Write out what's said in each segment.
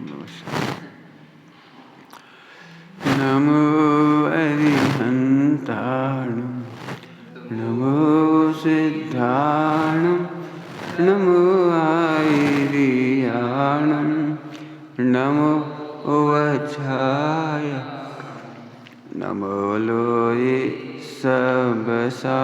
नमः। नमो अरिहन्ताणं नमो सिद्धाणं नमो आयर्याणं नमो वज्राय नमो लोये सबसाहो।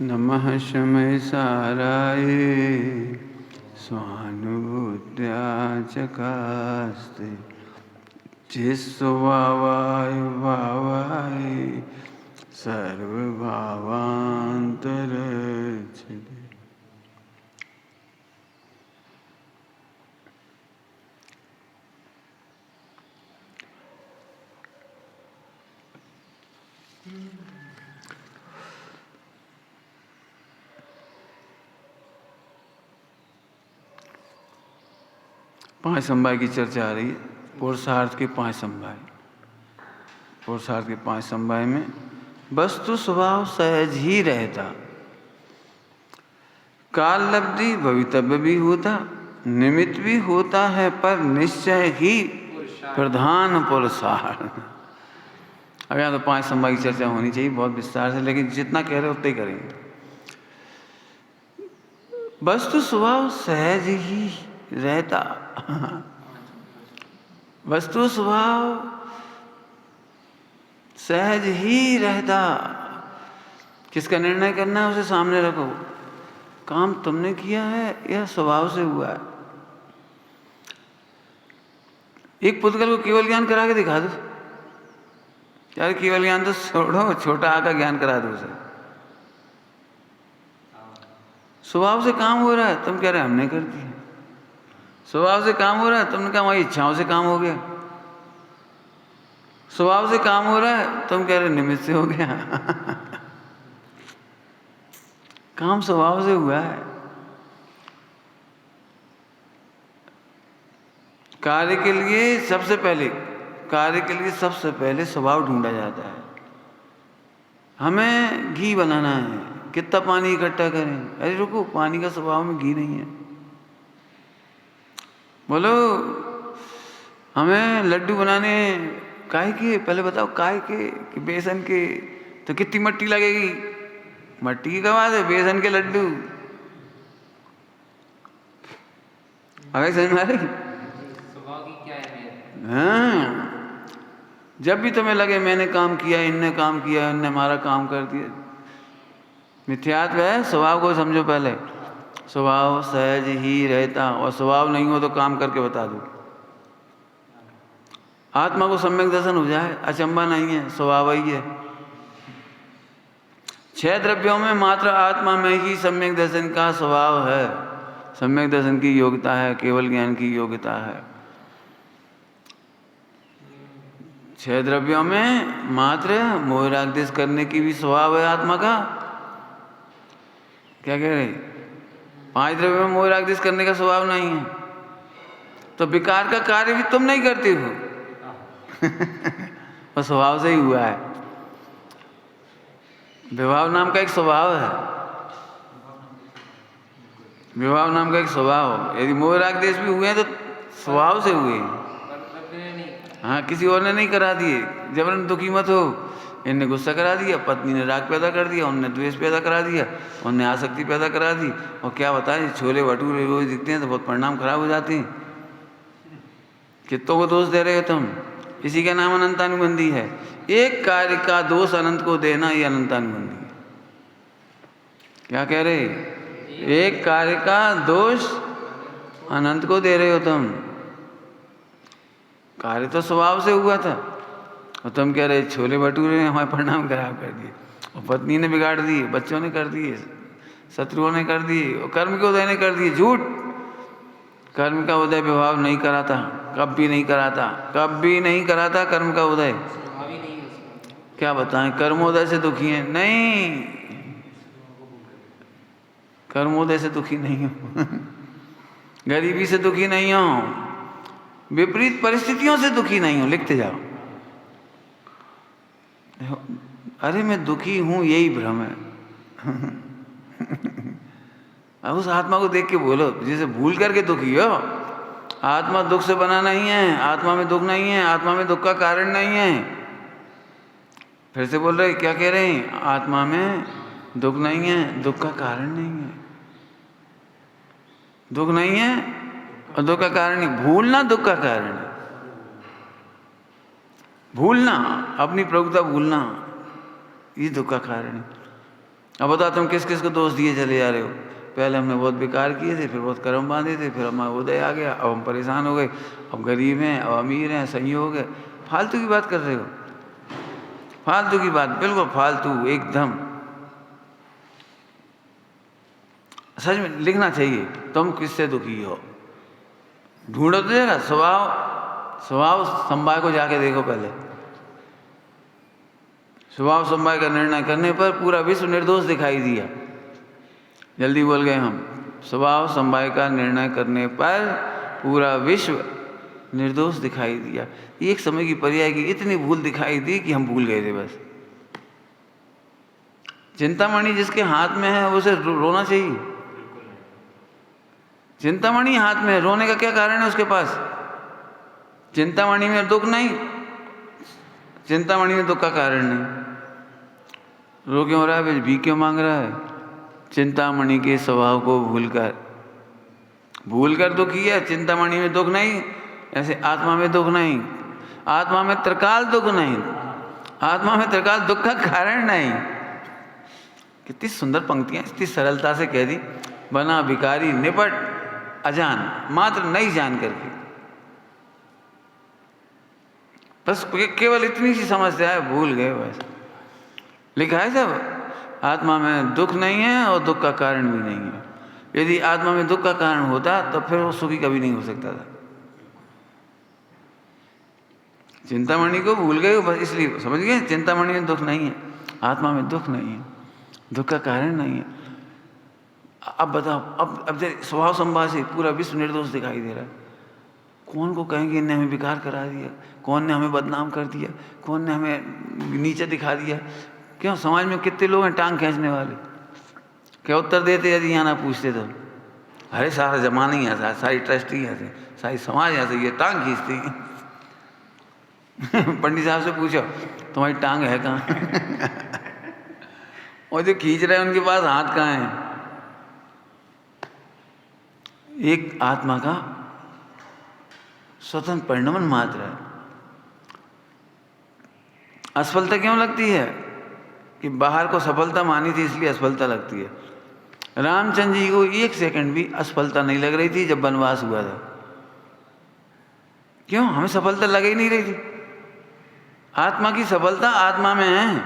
नमः शमय साराय स्वानुभूत्याचकास्ते चिस्वभावाय भावाय सर्वभावान्तरच्छते। पांच समवाय की चर्चा आ रही है। पुरुषार्थ के पांच समवाय। पुरुषार्थ के पांच समवाय में वस्तु स्वभाव सहज ही रहता, काल लब्धि भवितव्य भी होता, निमित्त भी होता है, पर निश्चय ही प्रधान पुरुषार्थ। अब यहाँ तो पांच समवाय की चर्चा होनी चाहिए बहुत विस्तार से, लेकिन जितना कह रहे उतना ही करेंगे। वस्तु स्वभाव सहज ही रहता, वस्तु स्वभाव सहज ही रहता। किसका निर्णय करना है उसे सामने रखो। काम तुमने किया है या स्वभाव से हुआ है। एक पुद्गल को केवल ज्ञान करा के दिखा दो। यार केवल ज्ञान तो छोड़ो, छोटा आका ज्ञान करा दो उसे। स्वभाव से काम हो रहा है, तुम कह रहे हमने कर दिया। स्वभाव से काम हो रहा है, तुमने कहा हमारी इच्छाओं से काम हो गया। स्वभाव से काम हो रहा है, तुम कह रहे निमित्त से हो गया। काम स्वभाव से हुआ है। कार्य के लिए सबसे पहले स्वभाव ढूंढा जाता है। हमें घी बनाना है, कितना पानी इकट्ठा करें। अरे रुको, पानी का स्वभाव में घी नहीं है। बोलो हमें लड्डू बनाने काहे के, पहले बताओ काहे के कि बेसन के, तो कितनी मट्टी लगेगी। मट्टी की बात है, बेसन के लड्डू। अगर समझ में आ रही? स्वभाव की क्या है? हाँ, जब भी तुम्हें लगे मैंने काम किया, इनने काम किया, इनने हमारा काम कर दिया, मिथ्यात्व है। स्वभाव को समझो पहले। स्वभाव सहज ही रहता, और स्वभाव नहीं हो तो काम करके बता दो। आत्मा को सम्यक दर्शन हो जाए, अचंबा नहीं है, स्वभाव ही है। 6 द्रव्यों में मात्र आत्मा में ही सम्यक दर्शन का स्वभाव है। सम्यक दर्शन की योग्यता है, केवल ज्ञान की योग्यता है। 6 द्रव्यों में मात्र मोह राग द्वेष करने की भी स्वभाव है आत्मा का। क्या कह रहे? 5 द्रव्यों में मोह राग द्वेष करने का स्वभाव नहीं है, तो विकार का कार्य भी तुम नहीं करते हो। और स्वभाव से ही हुआ है। विभाव नाम का एक स्वभाव है। विभाव नाम का एक स्वभाव, यदि मोह राग द्वेष भी हुए हैं तो स्वभाव से हुए हैं। हाँ, किसी और ने नहीं करा दिए। जबरन दुखी मत हो इनने गुस्सा करा दिया, पत्नी ने राग पैदा कर दिया, उनने द्वेष पैदा करा दिया, उनने आसक्ति पैदा करा दी। और क्या बताएं, छोले भटूरे रोज दिखते हैं तो बहुत परिणाम खराब हो जाते हैं। कितों को दोष दे रहे हो तुम? इसी का नाम अनंतानुबंधी है। एक कार्य का दोष अनंत को देना, ये अनंतानुबंधी है। क्या कह रहे? एक कार्य का दोष अनंत को दे रहे हो तुम। कार्य तो स्वभाव से हुआ था और तुम कह रहे छोले भटूरे ने हमारे परिणाम खराब कर दिए, और पत्नी ने बिगाड़ दिए, बच्चों ने कर दिए, शत्रुओं ने कर दिए, और कर्म के उदय ने कर दिए। झूठ। कर्म का उदय विभाव नहीं कराता, कभी नहीं कराता, कभी नहीं कराता कर्म का उदय। क्या बताएं, कर्मोदय से दुखी हैं? नहीं, कर्मोदय से दुखी नहीं हो। गरीबी से दुखी नहीं हो, विपरीत परिस्थितियों से दुखी नहीं हो। लिखते जाओ। अरे मैं दुखी हूं, यही भ्रम है। अब उस आत्मा को देख के बोलो जिसे भूल करके दुखी हो। आत्मा दुख से बना नहीं है, आत्मा में दुख नहीं है, आत्मा में दुख का कारण नहीं है। फिर से बोल रहे, क्या कह रहे हैं? आत्मा में दुख नहीं है, दुख का कारण नहीं है। दुख नहीं है और दुख का कारण नहीं। भूलना दुख का कारण है। भूलना, अपनी प्रभुता भूलना, ये दुख का कारण है। अब बताओ तुम किस किस को दोष दिए चले जा रहे हो? पहले हमने बहुत बेकार किए थे, फिर बहुत कर्म बांधे थे, फिर हमारा उदय आ गया, अब हम परेशान हो गए, अब गरीब हैं, अब अमीर हैं, संयोग है। फालतू की बात कर रहे हो, फालतू की बात, बिल्कुल फालतू एकदम। सच में लिखना चाहिए, तुम किससे दुखी हो? ढूंढो तो जरा स्वभाव समवाय को जाके देखो पहले। स्वभाव समवाय का निर्णय करने पर पूरा विश्व निर्दोष दिखाई दिया। जल्दी बोल गए हम। स्वभाव समवाय का निर्णय करने पर पूरा विश्व निर्दोष दिखाई दिया। एक समय की पर्याय की इतनी भूल दिखाई दी कि हम भूल गए थे बस। चिंतामणि जिसके हाथ में है उसे रोना चाहिए। चिंतामणि हाथ में है, रोने का क्या कारण है उसके पास? चिंतामणि में दुख नहीं, चिंतामणि में दुख का कारण नहीं। रो क्यों रहा है? भी क्यों मांग रहा है? चिंतामणि के स्वभाव को भूलकर दुखी है। चिंतामणि में दुख नहीं, ऐसे आत्मा में दुख नहीं, आत्मा में त्रिकाल दुख नहीं, आत्मा में त्रिकाल दुख का कारण नहीं। कितनी सुंदर पंक्तियां इतनी सरलता से कह दी। बना भिखारी निपट अजान, मात्र नहीं जान करके। बस केवल इतनी सी समस्या है, भूल गए बस। लिखा है सब, आत्मा में दुख नहीं है और दुख का कारण भी नहीं है। यदि आत्मा में दुख का कारण होता तो फिर वो सुखी कभी नहीं हो सकता था। चिंतामणि को भूल गए बस, इसलिए समझ गए चिंतामणि में दुख नहीं है, आत्मा में दुख नहीं है, दुख का कारण नहीं है। अब बताओ, अब स्वभाव संभाव से पूरा विश्व निर्दोष दिखाई दे रहा है। कौन को कहेंगे इनने हमें बेकार करा दिया, कौन ने हमें बदनाम कर दिया, कौन ने हमें नीचे दिखा दिया? क्यों समाज में कितने लोग हैं टांग खींचने वाले? क्या उत्तर देते यदि यहाँ ना पूछते तो? अरे सारा जमाना ही ऐसा, सारी ट्रस्टी ऐसे, सारी समाज ऐसे, ये टांग खींचती हैं। पंडित साहब से पूछो तुम्हारी टांग है कहाँ? और जो खींच रहे हैं उनके पास हाथ कहाँ है? एक आत्मा का स्वतंत्र परिणमन मात्र है। असफलता क्यों लगती है? कि बाहर को सफलता मानी थी इसलिए असफलता लगती है। रामचंद्र जी को एक सेकंड भी असफलता नहीं लग रही थी जब वनवास हुआ था। क्यों? हमें सफलता लग ही नहीं रही थी। आत्मा की सफलता आत्मा में है,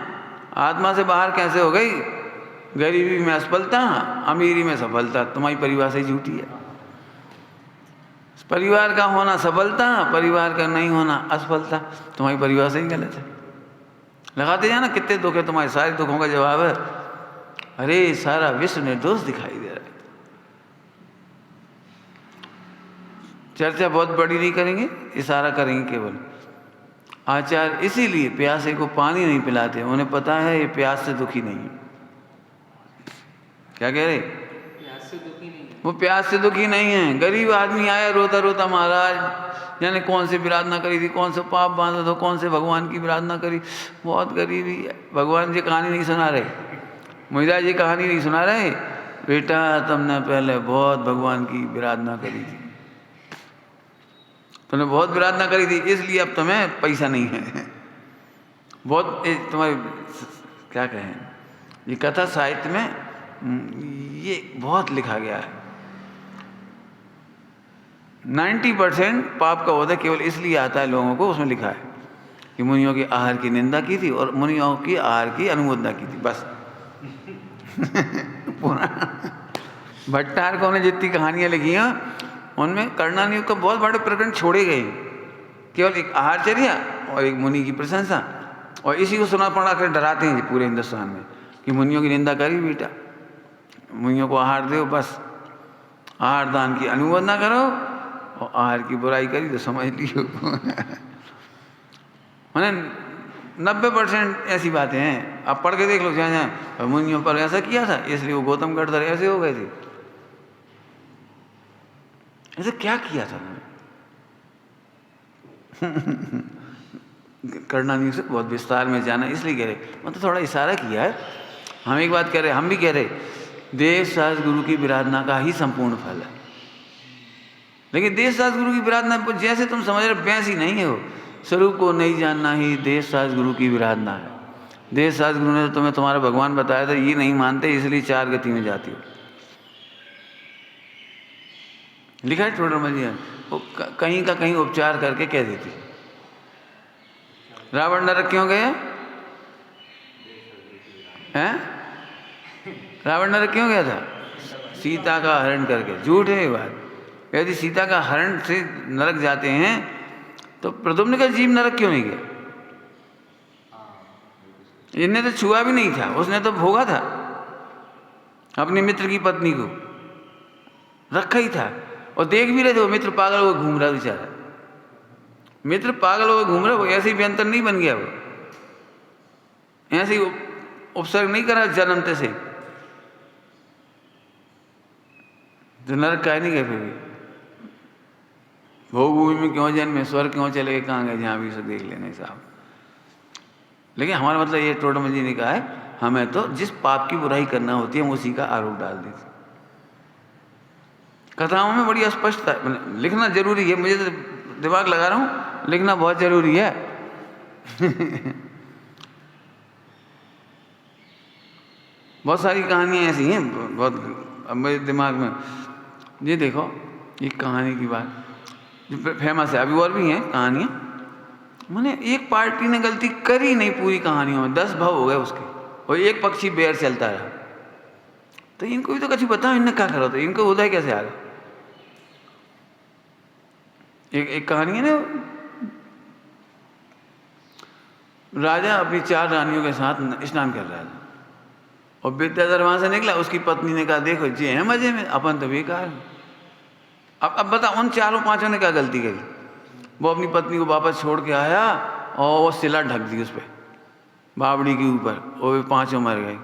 आत्मा से बाहर कैसे हो गई? गरीबी में असफलता, अमीरी में सफलता। तुम्हारी परिभाषा ही झूठी है। परिवार का होना सफलता, परिवार का नहीं होना असफलता। तुम्हारी परिभाषा ही गलत है। लगाते जाना कितने दुख है तुम्हारे, सारे दुखों का जवाब है अरे सारा विश्व निर्दोष दिखाई दे रहा है। चर्चा बहुत बड़ी नहीं करेंगे, इशारा करेंगे केवल। आचार्य इसीलिए प्यासे को पानी नहीं पिलाते, उन्हें पता है ये प्यास से दुखी नहीं है। क्या कह रहे? प्यास से दुखी नहीं है। वो प्यास से दुखी नहीं है। गरीब आदमी आया रोता रोता, महाराज जाने कौन से विराधना करी थी, कौन से पाप बांधा था, कौन से भगवान की विराधना करी, बहुत गरीबी है। भगवान जी कहानी नहीं सुना रहे, मुझा जी कहानी नहीं सुना रहे, बेटा तुमने पहले बहुत भगवान की विराधना करी थी, तुमने बहुत विराधना करी थी, इसलिए अब तुम्हें पैसा नहीं है। बहुत तुम्हारे क्या कहें, ये कथा साहित्य में ये बहुत लिखा गया है। 90% पाप का ओहदा केवल इसलिए आता है लोगों को, उसमें लिखा है कि मुनियों के आहार की निंदा की थी और मुनियों की आहार की अनुमोदना की थी, बस। भट्टारकों ने जितनी कहानियां लिखी हैं उनमें कर्णानियों का बहुत बड़े प्रकरण छोड़े गए, केवल एक आहारचर्या और एक मुनि की प्रशंसा, और इसी को सुना पड़ा कर डराते हैं पूरे हिंदुस्तान में कि मुनियों की निंदा करी बेटा, मुनियों को आहार दो, बस आहार दान की अनुमोदना करो, और आहार की बुराई करी तो समझ लियो। मैंने 90% ऐसी बातें हैं, आप पढ़ के देख लो जहाँ जहाँ मुनियों पर ऐसा किया था इसलिए वो गौतम गढ़धर ऐसे हो गए थे। ऐसे क्या किया था कर्णानियों से बहुत विस्तार में जाना इसलिए कह रहे, मतलब थोड़ा इशारा किया है। हम एक बात कह रहे, हम भी कह रहे देश शास्त्र गुरु की विराधना का ही संपूर्ण फल है, लेकिन देश शास्त्र गुरु की विराधना जैसे तुम समझ रहे वैसी ही नहीं है वो। स्वरूप को नहीं जानना ही देश शास्त्र गुरु की विराधना है। देश शास्त्र गुरु ने तो तुम्हें तुम्हारा भगवान बताया था, ये नहीं मानते इसलिए 4 गति में जाती हो। लिखा है टोडर मजी, वो कहीं का कहीं उपचार करके कह देती। रावण नरक क्यों गए हैं? रावण नरक क्यों गया था? सीता का हरण करके। झूठ है ये बात। यदि सीता का हरण से नरक जाते हैं तो प्रद्युम्न का जीव नरक क्यों नहीं गया? इनने तो छुआ भी नहीं था, उसने तो भोगा था, अपने मित्र की पत्नी को रखा ही था, और देख भी रहे थे वो मित्र पागल हो घूम रहा बेचारा। मित्र पागल हो घूम रहा, वो ऐसे ही व्यंतर नहीं बन गया, वो ऐसे ही उपसर्ग नहीं करा जन्मते से, तो नरक का नहीं गए। फिर भी भोग भूमि में क्यों जन्मे, स्वर्ग क्यों चले गए, कहाँ गए, जहाँ भी उसे देख लेने साहब। लेकिन हमारा मतलब ये टोडर जी ने कहा है, हमें तो जिस पाप की बुराई करना होती है हम उसी का आरोप डाल देते। कथाओं में बड़ी स्पष्टता, लिखना जरूरी है, मुझे तो दिमाग लगा रहा हूँ, लिखना बहुत जरूरी है। बहुत सारी कहानियाँ ऐसी हैं, बहुत अब मेरे दिमाग में ये देखो, ये कहानी की बात जो फेमस है, अभी और भी हैं कहानियाँ। मैंने एक पार्टी ने गलती करी नहीं, पूरी कहानियों में 10 भाव हो गए उसके, और एक पक्षी बेर चलता रहा। तो इनको भी तो कुछ बताओ, इनने क्या करा, तो इनको उदय कैसे आ रहा? एक कहानी है ना, राजा अपनी 4 रानियों के साथ स्नान कर रहा था, और विद्याधर वहां से निकला, उसकी पत्नी ने कहा देखो जी है मजे में, अपन तो बेकार। अब बता उन 4-5 ने क्या गलती करी? वो अपनी पत्नी को वापस छोड़ के आया और वो सिला ढक दी उस पर बावड़ी के ऊपर, और वे 5 मर गए।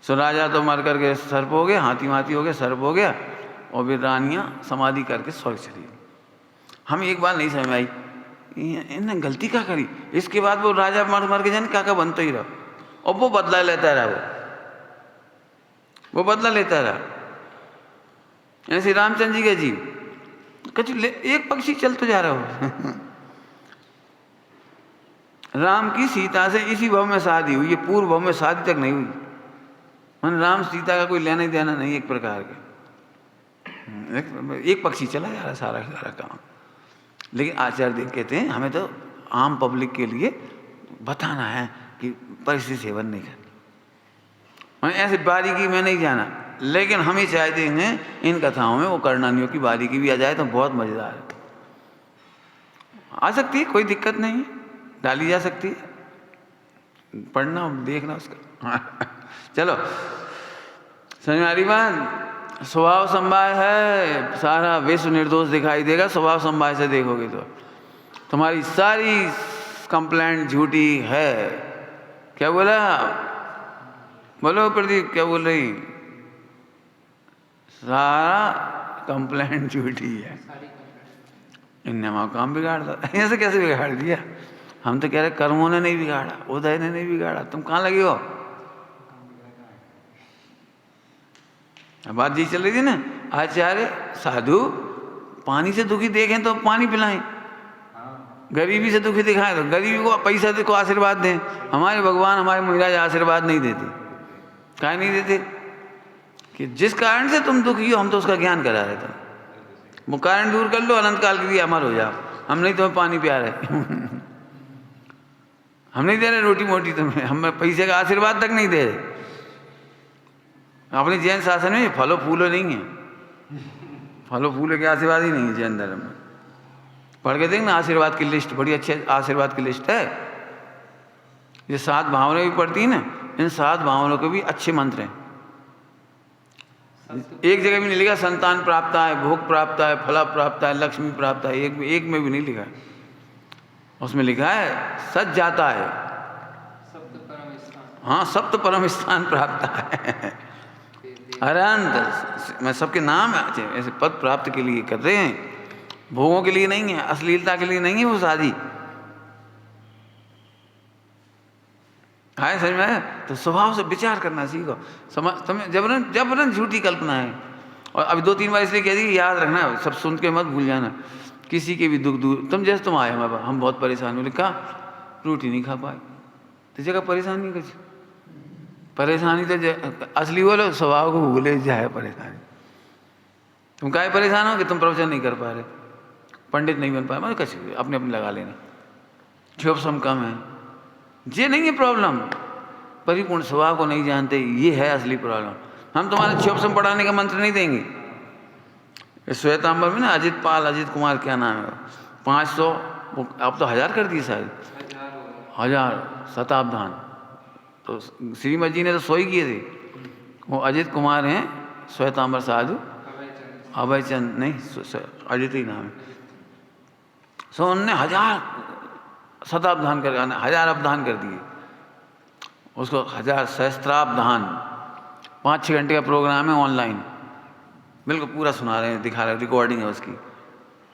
सो राजा तो मर करके सर्प हो गया, हाथी माथी हो गया, सर्प हो गया, और वे रानियां समाधि करके स्वर्ग चली गई। हमें एक बात नहीं समझ आई, इन्होंने गलती क्या करी? इसके बाद वो राजा मर के जाने क्या बनता ही रहा, और वो बदला लेता रहा, वो बदला लेता रहा। ऐसे रामचंद्र जी के जीव कच एक पक्षी चल तो जा रहा हो। राम की सीता से इसी भव में शादी हुई, ये पूर्व भव में शादी तक नहीं हुई। मन राम सीता का कोई लेना ही देना नहीं, एक प्रकार के एक पक्षी चला जा रहा सारा सारा काम। लेकिन आचार्य देव कहते हैं हमें तो आम पब्लिक के लिए बताना है कि परिस्थिति सेवन नहीं करना। ऐसे बारीकी में नहीं जाना, लेकिन हम ही चाहते हैं इन कथाओं में वो कर्णानियों की बारीकी भी आ जाए तो बहुत मजेदार है। आ सकती है, कोई दिक्कत नहीं है, डाली जा सकती है, पढ़ना देखना उसका। चलो समझ में आ रही बात? स्वभाव संभाय है, सारा विश्व निर्दोष दिखाई देगा। स्वभाव संभाय से देखोगे तो तुम्हारी सारी कंप्लेंट झूठी है। क्या बोला? बोलो प्रदीप, क्या बोल रही? सारा कंप्लेंट झूठी है। सारी कंप्लेंट। इनने हमारा काम बिगाड़ दिया। ऐसे कैसे बिगाड़ दिया? हम तो कह रहे कर्मों ने नहीं बिगाड़ा, उदय ने नहीं बिगाड़ा, तुम कहाँ लगे हो? बात जी चल रही थी ना, आचार्य साधु पानी से दुखी देखें तो पानी पिलाएं, गरीबी से दुखी दिखाएं तो गरीबी को पैसा दे को आशीर्वाद दें। हमारे भगवान हमारे महाराज आशीर्वाद नहीं देते। काहे नहीं देते? कि जिस कारण से तुम दुखी हो हम तो उसका ज्ञान करा रहे थे, वो कारण दूर कर लो, अनंत काल के लिए अमर हो जाओ। हम नहीं तुम्हें पानी पिया रहे हम नहीं दे रहे रोटी मोटी तुम्हें, हम पैसे का आशीर्वाद तक नहीं दे रहे। अपने जैन शासन में फलो फूलो नहीं है, फलो फूलो के आशीर्वाद ही नहीं है जैन धर्म में। पढ़ के देखना आशीर्वाद की लिस्ट, बड़ी अच्छे आशीर्वाद की लिस्ट है। ये 7 भावनाएं भी पढ़ती है ना, इन 7 भावनाओं के भी अच्छे मंत्र हैं। एक जगह भी नहीं लिखा संतान प्राप्त है, भोग प्राप्त है, फला प्राप्त है, लक्ष्मी प्राप्त है, एक में भी नहीं लिखा है। उसमें लिखा है सच जाता है, सप्त परम स्थान। हाँ सप्त परम स्थान प्राप्त है। अरंत मैं सबके नाम ऐसे पद प्राप्त के लिए कर रहे हैं, भोगों के लिए नहीं है, अश्लीलता के लिए नहीं है वो शादी। है समझ में आया? तो स्वभाव से विचार करना सीखो। तुम्हें जबरन झूठी कल्पना है। और अभी 2-3 बार इसलिए कह दी, याद रखना, सब सुन के मत भूल जाना। किसी के भी दुख दूर, तुम जैसे तुम आए हमारे पास, हम बहुत परेशान हुए, कहा रोटी नहीं खा पाए, तो जगह परेशानी कुछ परेशानी तो असली बोलो स्वभाव को भूले जाए परेशानी। तुम काहे परेशान हो कि तुम प्रवचन नहीं कर पा रहे, पंडित नहीं बन पाए, मतलब कुछ अपने अपने लगा लेना, क्षोभ सम कम है, ये नहीं है प्रॉब्लम। परिपूर्ण स्वभाव को नहीं जानते, ये है असली प्रॉब्लम। हम तुम्हारे क्षोभ सम पढ़ाने का मंत्र नहीं देंगे। श्वेतांबर में ना अजित कुमार क्या नाम है, 500 अब तो 1000 कर दिए शायद, 1000 शताब्दान। तो श्रीमद जी ने तो 100 ही किए थे। वो अजित कुमार हैं, श्वेतांबर साधु, अभय चंद नहीं, अजित ही नाम है। सो उनने 1000 शताब्दान कर, 1000 अवधान कर दिए उसको, 1000 सहस्त्राब्दान। 5-6 घंटे का प्रोग्राम है ऑनलाइन, बिल्कुल पूरा सुना रहे हैं, दिखा रहे हैं, रिकॉर्डिंग है उसकी।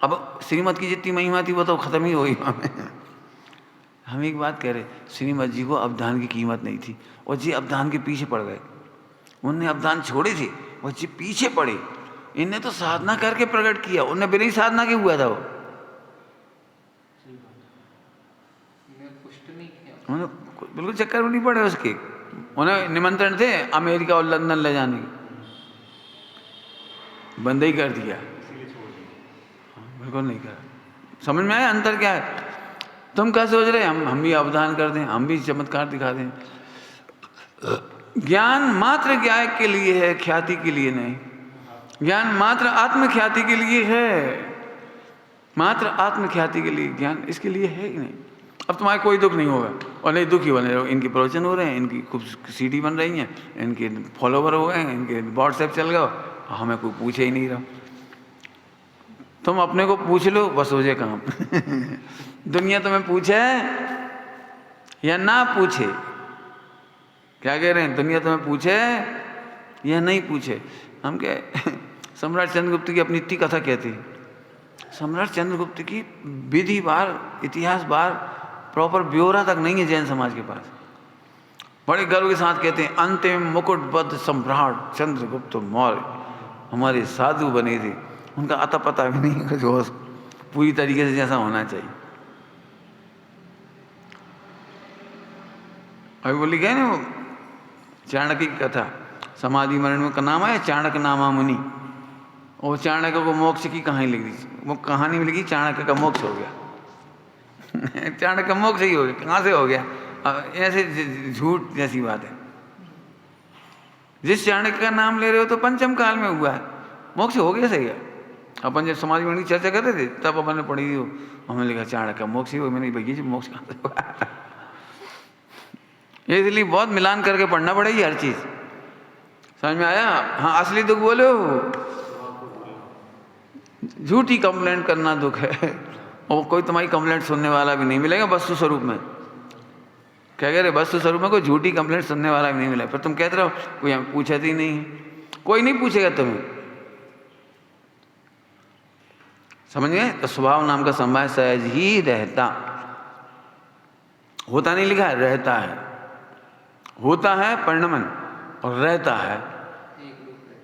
अब श्रीमद की जितनी महिमा थी वो तो ख़त्म ही हो गई हमें। हम एक बात कह रहे, श्रीमद जी को अवधान की कीमत नहीं थी, और जी अवधान के पीछे पड़ गए। उनने अवधान छोड़े थे, वो जी पीछे पड़े। इनने तो साधना करके प्रकट किया, उनने बिना ही साधना के हुआ था वो। उन्हें बिल्कुल चक्कर में नहीं पड़े उसके। उन्हें निमंत्रण थे अमेरिका और लंदन ले जाने के, बंद ही कर दिया, बिल्कुल नहीं करा। समझ में आया अंतर क्या है? तुम क्या सोच रहे हम भी अवधान कर दें, हम भी चमत्कार दिखा दें? ज्ञान मात्र ज्ञान के लिए है, ख्याति के लिए नहीं। ज्ञान मात्र आत्म ख्याति के लिए है, मात्र आत्म ख्याति के लिए ज्ञान इसके लिए है ही नहीं। अब तुम्हारे कोई दुख नहीं होगा, और नहीं दुखी बने रहो। इनके प्रवचन हो रहे हैं, इनकी खूब सीडी बन रही हैं, इनके फॉलोवर हो गए हैं, इनके व्हाट्सएप चल गए, हमें कोई पूछे ही नहीं रहा। तुम अपने को पूछ लो बस हो जाए काम। दुनिया तुम्हें पूछे या ना पूछे, क्या कह रहे हैं? दुनिया तुम्हें पूछे या नहीं पूछे। हम क्या सम्राट चंद्रगुप्त की अपनी इतनी कथा कहती है। सम्राट चंद्रगुप्त की विधि बार, इतिहास बार, प्रॉपर ब्यौरा तक नहीं है जैन समाज के पास। बड़े गर्व के साथ कहते हैं अंतिम मुकुटबद्ध सम्राट चंद्रगुप्त मौर्य हमारे साधु बने थे। उनका अता पता भी नहीं कुछ हो पूरी तरीके से जैसा होना चाहिए। अभी बोली गए ना वो चाणक्य की कथा, समाधि मरण में का नाम है चाणक्य नामा मुनि। और चाणक्य को मोक्ष की कहानी लिख दी, वो कहानी में लिखी चाणक्य का मोक्ष हो गया। चाणक्य का मोक्ष ही हो गया, कहाँ से हो गया? ऐसे झूठ जैसी बात है। जिस चाणक्य का नाम ले रहे हो तो पंचम काल में हुआ है, मोक्ष हो गया, सही है। अपन जब समाधि मरण की चर्चा कर रहे थे तब अपन ने पढ़ी थी, हमने लिखा चाणक्य का मोक्ष ही हो। मैंने भैया जी मोक्ष कहाँ से हुआ? इसलिए बहुत मिलान करके पढ़ना पड़ेगी हर चीज, समझ में आया? हाँ, असली दुख बोलो, झूठी कंप्लेंट करना दुख है। और कोई तुम्हारी कंप्लेंट सुनने वाला भी नहीं मिलेगा वस्तु स्वरूप में। क्या कह रहे? वस्तु स्वरूप में कोई झूठी कंप्लेंट सुनने वाला भी नहीं मिलेगा। फिर तुम कहते रहो कोई हमें पूछा ही नहीं है, कोई नहीं पूछेगा तुम्हें। समझ गए? तो स्वभाव नाम का समवाय सहज ही रहता, होता नहीं लिखा है, रहता है। होता है परिणमन और रहता है,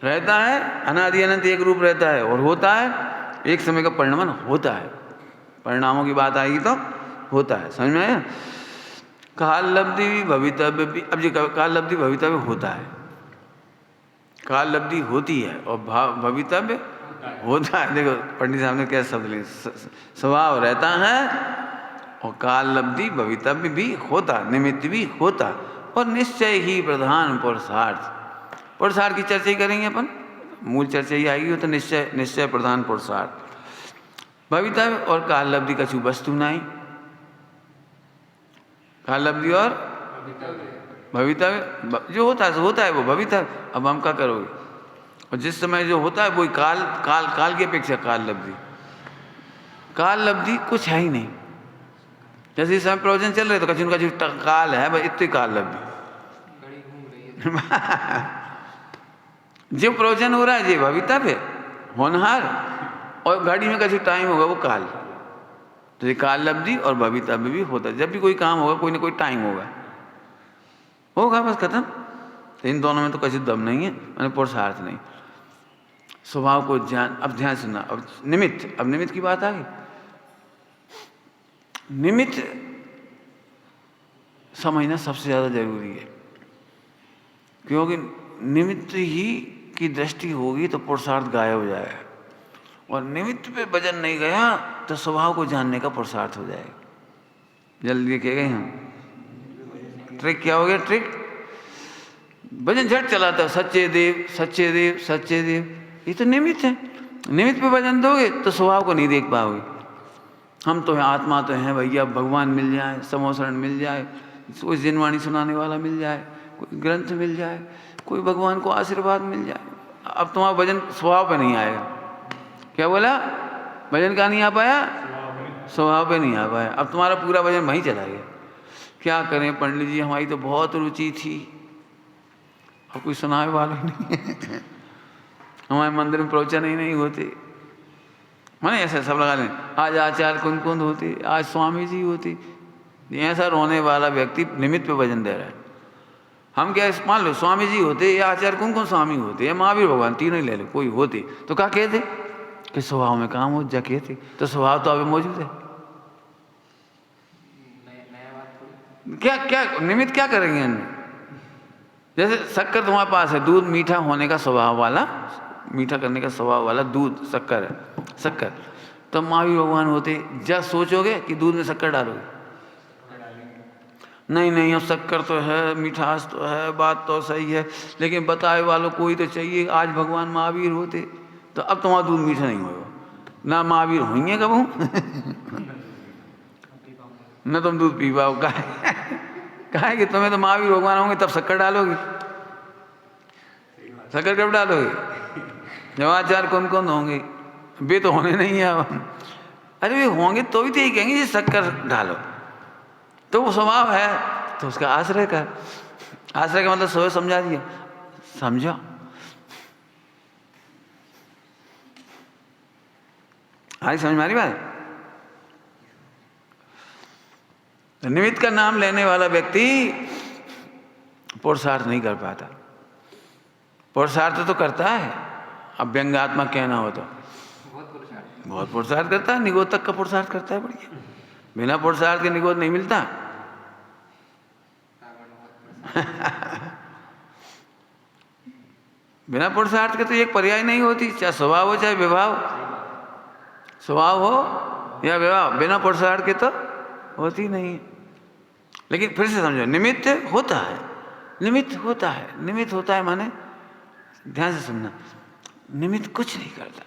रहता है अनादि अनंत एक रूप रहता है, और होता है एक समय का परिणमन होता है। परिणामों की बात आएगी तो होता है, समझ में आया? काल लब्धि भी भवितव्य भी, अब जी काल लब्धि भवितव्य होता है, काल लब्धि होती है और भवितव्य होता है। देखो पंडित साहब ने क्या शब्द लिए, स्वभाव रहता है और काल लब्धि भवितव्य भी होता, निमित्त भी होता, और निश्चय ही प्रधान पुरुषार्थ। पुरुषार्थ की चर्चा ही करेंगे अपन, मूल चर्चा ही आएगी, तो निश्चय, निश्चय प्रधान पुरुषार्थ। भवितव्य और काल लब्धि कछु वस्तु नहीं, काल लब्धि और भवितव्य जो होता है वो भवितव्य। अब हम क्या करोगे, और जिस समय जो होता है वही काल, काल काल की अपेक्षा काल लब्धि, काल लब्धि कुछ है ही नहीं। जैसे इस समय प्रवचन चल रहे तो कछु कछु काल है, बस इतनी काल लब्धि। जो प्रवचन हो रहा है जो भवितव्य होनहार, और गाड़ी में कछु टाइम होगा वो काल। तो ये काल लब्धि और भवितव्य भी होता है। जब भी कोई काम होगा कोई ना कोई टाइम होगा, बस खत्म। तो इन दोनों में तो कछु दम नहीं है, मैंने पुरुषार्थ नहीं। स्वभाव को ज्ञान, अब ध्यान सुनना, अब निमित्त, अब निमित्त की बात आ गई। निमित्त समझना सबसे ज़्यादा जरूरी है, क्योंकि निमित्त ही की दृष्टि होगी तो पुरुषार्थ गायब हो जाएगा, और निमित्त पे वजन नहीं गया तो स्वभाव को जानने का पुरुषार्थ हो जाएगा। जल्दी कह गए हम, ट्रिक क्या हो गया? ट्रिक वजन झट चलाता है, सच्चे देव सच्चे देव सच्चे देव, ये तो निमित्त है। निमित्त पे वजन दोगे तो स्वभाव को नहीं देख पाओगे। हम तो हैं, आत्मा तो हैं भैया, भगवान मिल जाए, समोसरण मिल जाए, कोई जिनवाणी सुनाने वाला मिल जाए, कोई ग्रंथ मिल जाए, कोई भगवान को आशीर्वाद मिल जाए, अब तुम्हारा वजन स्वभाव पे नहीं आएगा। क्या बोला? वजन का नहीं आ पाया, स्वभाव पे नहीं आ पाया। अब तुम्हारा पूरा वजन वहीं चला गया। क्या करें पंडित जी, हमारी तो बहुत रुचि थी, अब कोई सुनाने वाला ही नहीं है। हमारे मंदिर में प्रवचन ही नहीं होते, मैंने ऐसे सब लगा लें, आज आचार्य कुंद कुंद होते, आज स्वामी जी होते। ऐसा रोने वाला व्यक्ति निमित्त पे वजन दे रहा है। हम क्या मान लो स्वामी जी होते या आचार्य कौन स्वामी होते या महावीर भगवान, तीनों ही ले लो, कोई होते तो क्या कहते कि स्वभाव में काम हो जा, कहते तो स्वभाव तो अभी मौजूद है। क्या क्या निमित्त क्या करेंगे अन्य? जैसे शक्कर तुम्हारे पास है, दूध मीठा होने का स्वभाव वाला, मीठा करने का स्वभाव वाला दूध शक्कर है, शक्कर। तो महावीर भगवान होते, जब सोचोगे कि दूध में शक्कर डालोगे, नहीं नहीं अब शक्कर तो है, मिठास तो है, बात तो सही है, लेकिन बताए वालों कोई तो चाहिए। आज भगवान महावीर होते तो अब तुम्हारा दूध मीठा नहीं होगा, ना महावीर होंगे कबू न तुम दूध पी पाओ। कहा कि तुम्हें तो महावीर भगवान होंगे तब शक्कर डालोगे, शक्कर कब डालोगे? जब आचार्य कौन होंगे, वे तो होने नहीं है अब। अरे वे होंगे तो भी तो यही कहेंगे शक्कर डालो, तो वो स्वभाव है तो उसका आश्रय कर। आश्रय का मतलब सोच समझा दिया, समझो। आई समझ मारी बात? निमित्त का नाम लेने वाला व्यक्ति पुरुषार्थ नहीं कर पाता। पुरुषार्थ तो करता है, अब व्यंग्यात्मक कहना हो तो बहुत पुरुषार्थ करता है, निगोद तक का पुरुषार्थ करता है। बढ़िया, बिना पुरुषार्थ के निगोद नहीं मिलता। बिना पुरुषार्थ के तो एक पर्याय नहीं होती, चाहे स्वभाव हो चाहे विभाव, स्वभाव हो या विभाव, बिना पुरुषार्थ के तो होती नहीं। लेकिन फिर से समझो, निमित्त होता है, निमित्त होता है, निमित्त होता है माने ध्यान से सुनना, निमित्त कुछ नहीं करता।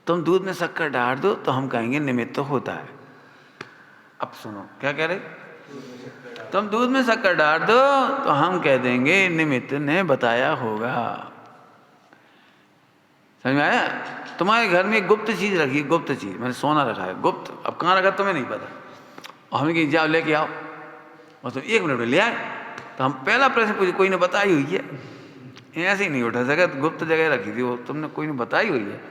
तुम दूध में शक्कर डाल दो तो हम कहेंगे निमित्त तो होता है। अब सुनो क्या कह रहे, तुम दूध में शक्कर डाल दो तो हम कह देंगे निमित्त ने बताया होगा। समझ में आया? तुम्हारे घर में एक गुप्त चीज रखी, गुप्त चीज मैंने सोना रखा है, गुप्त, अब कहाँ रखा तुम्हें नहीं पता, और हमने कहीं जाओ लेके आओ, और तुम 1 मिनट में ले आए, तो हम पहला प्रश्न पूछे कोई ने बताई हुई है? ऐसे ही नहीं उठा सका, गुप्त जगह रखी थी वो, तुमने कोई ने बताई हुई है?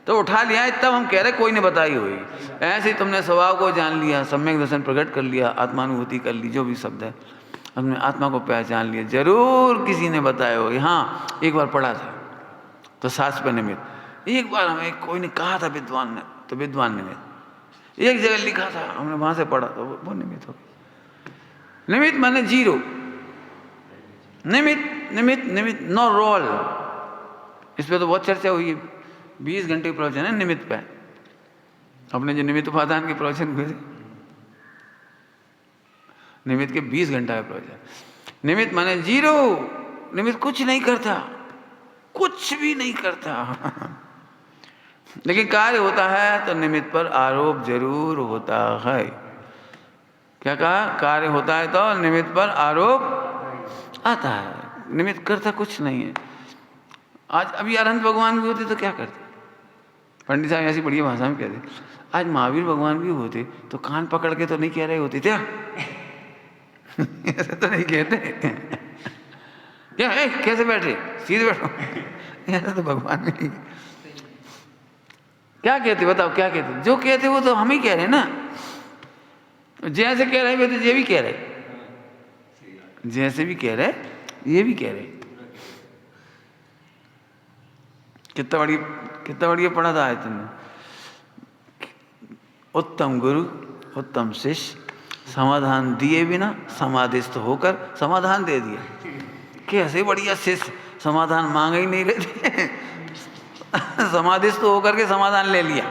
तो उठा लिया है, तब हम कह रहे कोई ने बताई हुई। ऐसे ही तुमने स्वभाव को जान लिया, सम्यक दर्शन प्रकट कर लिया, आत्मानुभूति कर ली, जो भी शब्द है, हमने आत्मा को पहचान लिया। जरूर किसी ने बताया होगी। हाँ, एक बार पढ़ा था तो शास्त्र पर निमित्त, एक बार हमें कोई ने कहा था विद्वान ने, तो विद्वान निमित्त एक जगह लिखा था, हमने वहां से पढ़ा तो वो निमित्त हो गया। निमित्त माने जीरो, निमित्त निमित्त निमित्त, नो रोल। इस पर तो बहुत चर्चा हुई है, 20 घंटे के प्रवचन है निमित्त पे। अपने जो निमित्त उपादान के प्रवचन हुए थे, निमित्त के 20 घंटा है प्रवचन। निमित्त माने जीरो, निमित्त कुछ नहीं करता, कुछ भी नहीं करता। लेकिन कार्य होता है तो निमित्त पर आरोप जरूर होता है। क्या कहा? कार्य होता है तो निमित्त पर आरोप आता है, निमित्त करता कुछ नहीं है। आज अभी अनंत भगवान भी होते तो क्या करते? पंडित साहब ऐसी बढ़िया भाषा में कहते, आज महावीर भगवान भी होते तो कान पकड़ के तो नहीं कह रहे होते क्या? ऐसे तो नहीं कहते क्या? कैसे बैठे, सीधे बैठो। ऐसा तो भगवान भी नहीं। क्या कहते बताओ, क्या कहते? जो कहते वो तो हम ही कह रहे हैं ना। जैसे कह रहे हैं ये भी कह रहे, जैसे भी कह रहे ये भी कह रहे। कितना बढ़िया पढ़ा था आज तुमने। उत्तम गुरु, उत्तम शिष्य, समाधान दिए बिना समाधिस्थ होकर समाधान दे दिया। कैसे बढ़िया शिष्य, समाधान मांग ही नहीं रहे थे, समाधिस्थ होकर के समाधान ले लिया।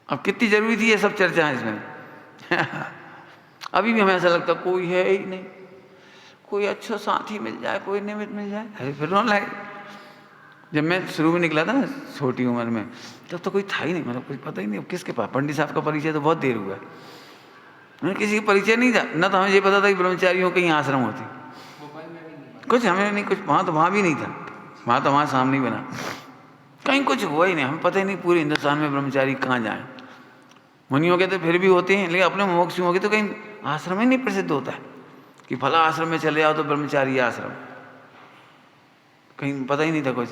अब कितनी जरूरी थी ये सब चर्चा है इसमें। अभी भी हमें ऐसा लगता कोई है ही नहीं, कोई अच्छा साथी मिल जाए, कोई निमित्त मिल जाए, अरे फिर रोने लगे। जब मैं शुरू में निकला था ना छोटी उम्र में, तब तो कोई था ही नहीं, मतलब कुछ पता ही नहीं। अब किसके पास? पंडित साहब का परिचय तो बहुत देर हुआ, मैंने किसी का परिचय नहीं था। न तो हमें ये पता था कि ब्रह्मचारियों कहीं आश्रम होती, कुछ हमें नहीं, कुछ वहाँ तो वहाँ भी नहीं था, वहाँ तो वहाँ सामने ही बना, कहीं कुछ हुआ ही नहीं। हमें पता ही नहीं पूरे हिंदुस्तान में ब्रह्मचारी कहाँ जाए। मुनियों के तो फिर भी होते हैं, लेकिन अपने मोक्षियों के तो कहीं आश्रम ही नहीं प्रसिद्ध होता है कि फला आश्रम में चले जाओ तो ब्रह्मचारी आश्रम, कहीं पता ही नहीं था कुछ।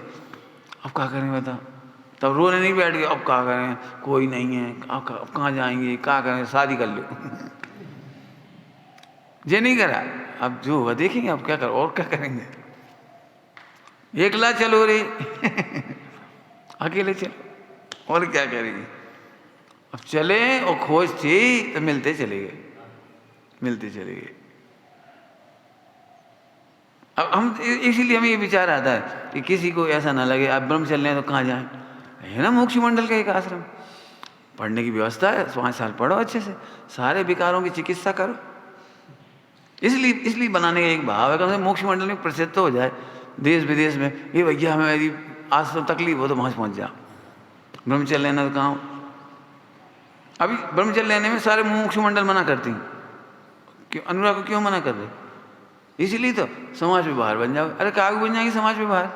अब क्या करें बता? तब रोने नहीं बैठ गए, अब क्या करें, कोई नहीं है, अब कहाँ जाएंगे, क्या करें, शादी कर लो। ये नहीं करा, अब जो हुआ देखेंगे, अब क्या करो, और क्या करेंगे। एकला चलो रे, अकेले चलो, और क्या करेंगे। अब चले और खोज थी तो मिलते चले गए, मिलते चले गए। अब हम इसीलिए हमें ये विचार आता है कि किसी को ऐसा ना लगे आप ब्रह्म चल रहे हैं तो कहाँ जाएं, है ना मोक्ष मंडल का एक आश्रम, पढ़ने की व्यवस्था है, 5 साल पढ़ो अच्छे से, सारे विकारों की चिकित्सा करो। इसलिए बनाने का एक भाव है कि मोक्ष मंडल में प्रसिद्ध हो जाए देश विदेश में, ये भैया हमें यदि आश्रम तकलीफ हो तो वहाँ पहुँच जाओ। ब्रह्मचर्य लेना तो कहाँ, अभी ब्रह्मचर्य लेने में सारे मोक्ष मंडल मना करती हैं। क्यों? अनुराग को क्यों मना कर रहे? इसीलिए तो समाज में बाहर बन जाओ। अरे कागज बन जाएंगे समाज में बाहर।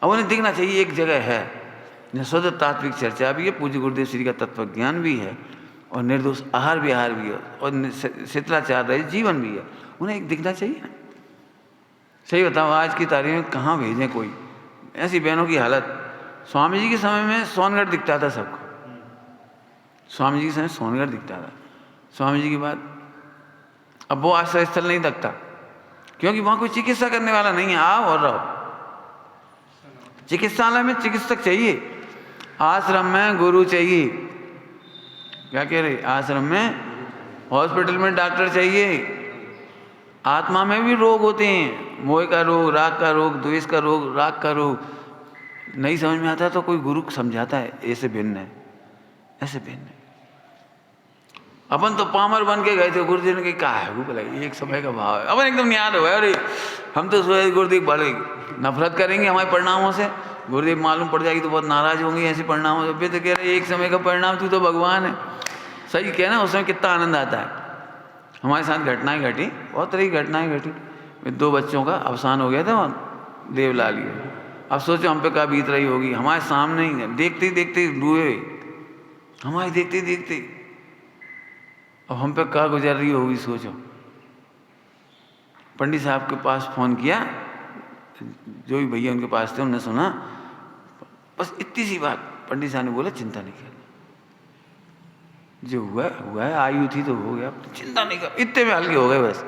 अब उन्हें दिखना चाहिए एक जगह है जहाँ शुद्ध तात्विक चर्चा भी है, पूज्य गुरुदेव श्री का तत्व ज्ञान भी है, और निर्दोष आहार विहार भी है, और शिथिलाचार रहित जीवन भी है। उन्हें एक दिखना चाहिए ना। सही बताओ, आज की तारीख में कहाँ भेजें कोई ऐसी बहनों की हालत। स्वामी जी के समय में सोनगढ़ दिखता था सबको, स्वामी जी के समय सोनगढ़ दिखता था। स्वामी जी की बात अब वो आश्रय स्थल नहीं दिखता, क्योंकि वहाँ कोई चिकित्सा करने वाला नहीं है। आओ और रहो। चिकित्सालय में चिकित्सक चाहिए, आश्रम में गुरु चाहिए। क्या कह रहे? आश्रम में, हॉस्पिटल में डॉक्टर चाहिए। आत्मा में भी रोग होते हैं, मोह का रोग, राग का रोग, द्वेष का रोग, राग का रोग। नहीं समझ में आता तो कोई गुरु समझाता है, ऐसे भिन्न है, ऐसे भिन्न है। अपन तो पामर बन के गए थे, गुरुदेव ने कहा है वो बोला एक समय का भाव है। अपन एकदम याद हुआ, अरे हम तो सोचे गुरुदेव बड़े नफरत करेंगे हमारे परिणामों से, गुरुदेव मालूम पड़ जाएगी तो बहुत नाराज होंगे ऐसे परिणामों से। फिर तो कह रहे एक समय का परिणाम, तू तो भगवान है। सही कहना, उस समय कितना आनंद आता है। हमारे साथ घटनाएं घटी, बहुत तरह की घटनाएं घटी। 2 बच्चों का अवसान हो गया था वहाँ देवलाली में। अब सोचो हम पे क्या बीत रही होगी। हमारे सामने ही देखते देखते डूबे, हमारे देखते देखते अब हम पे क्या गुजर रही होगी सोचो। पंडित साहब के पास फ़ोन किया, जो भी भैया उनके पास थे, उन्होंने सुना बस इतनी सी बात पंडित साहब ने बोला, चिंता नहीं करना, जो हुआ हुआ है, आयु थी तो हो गया, चिंता नहीं कर। इतने में हल्के हो गए बस।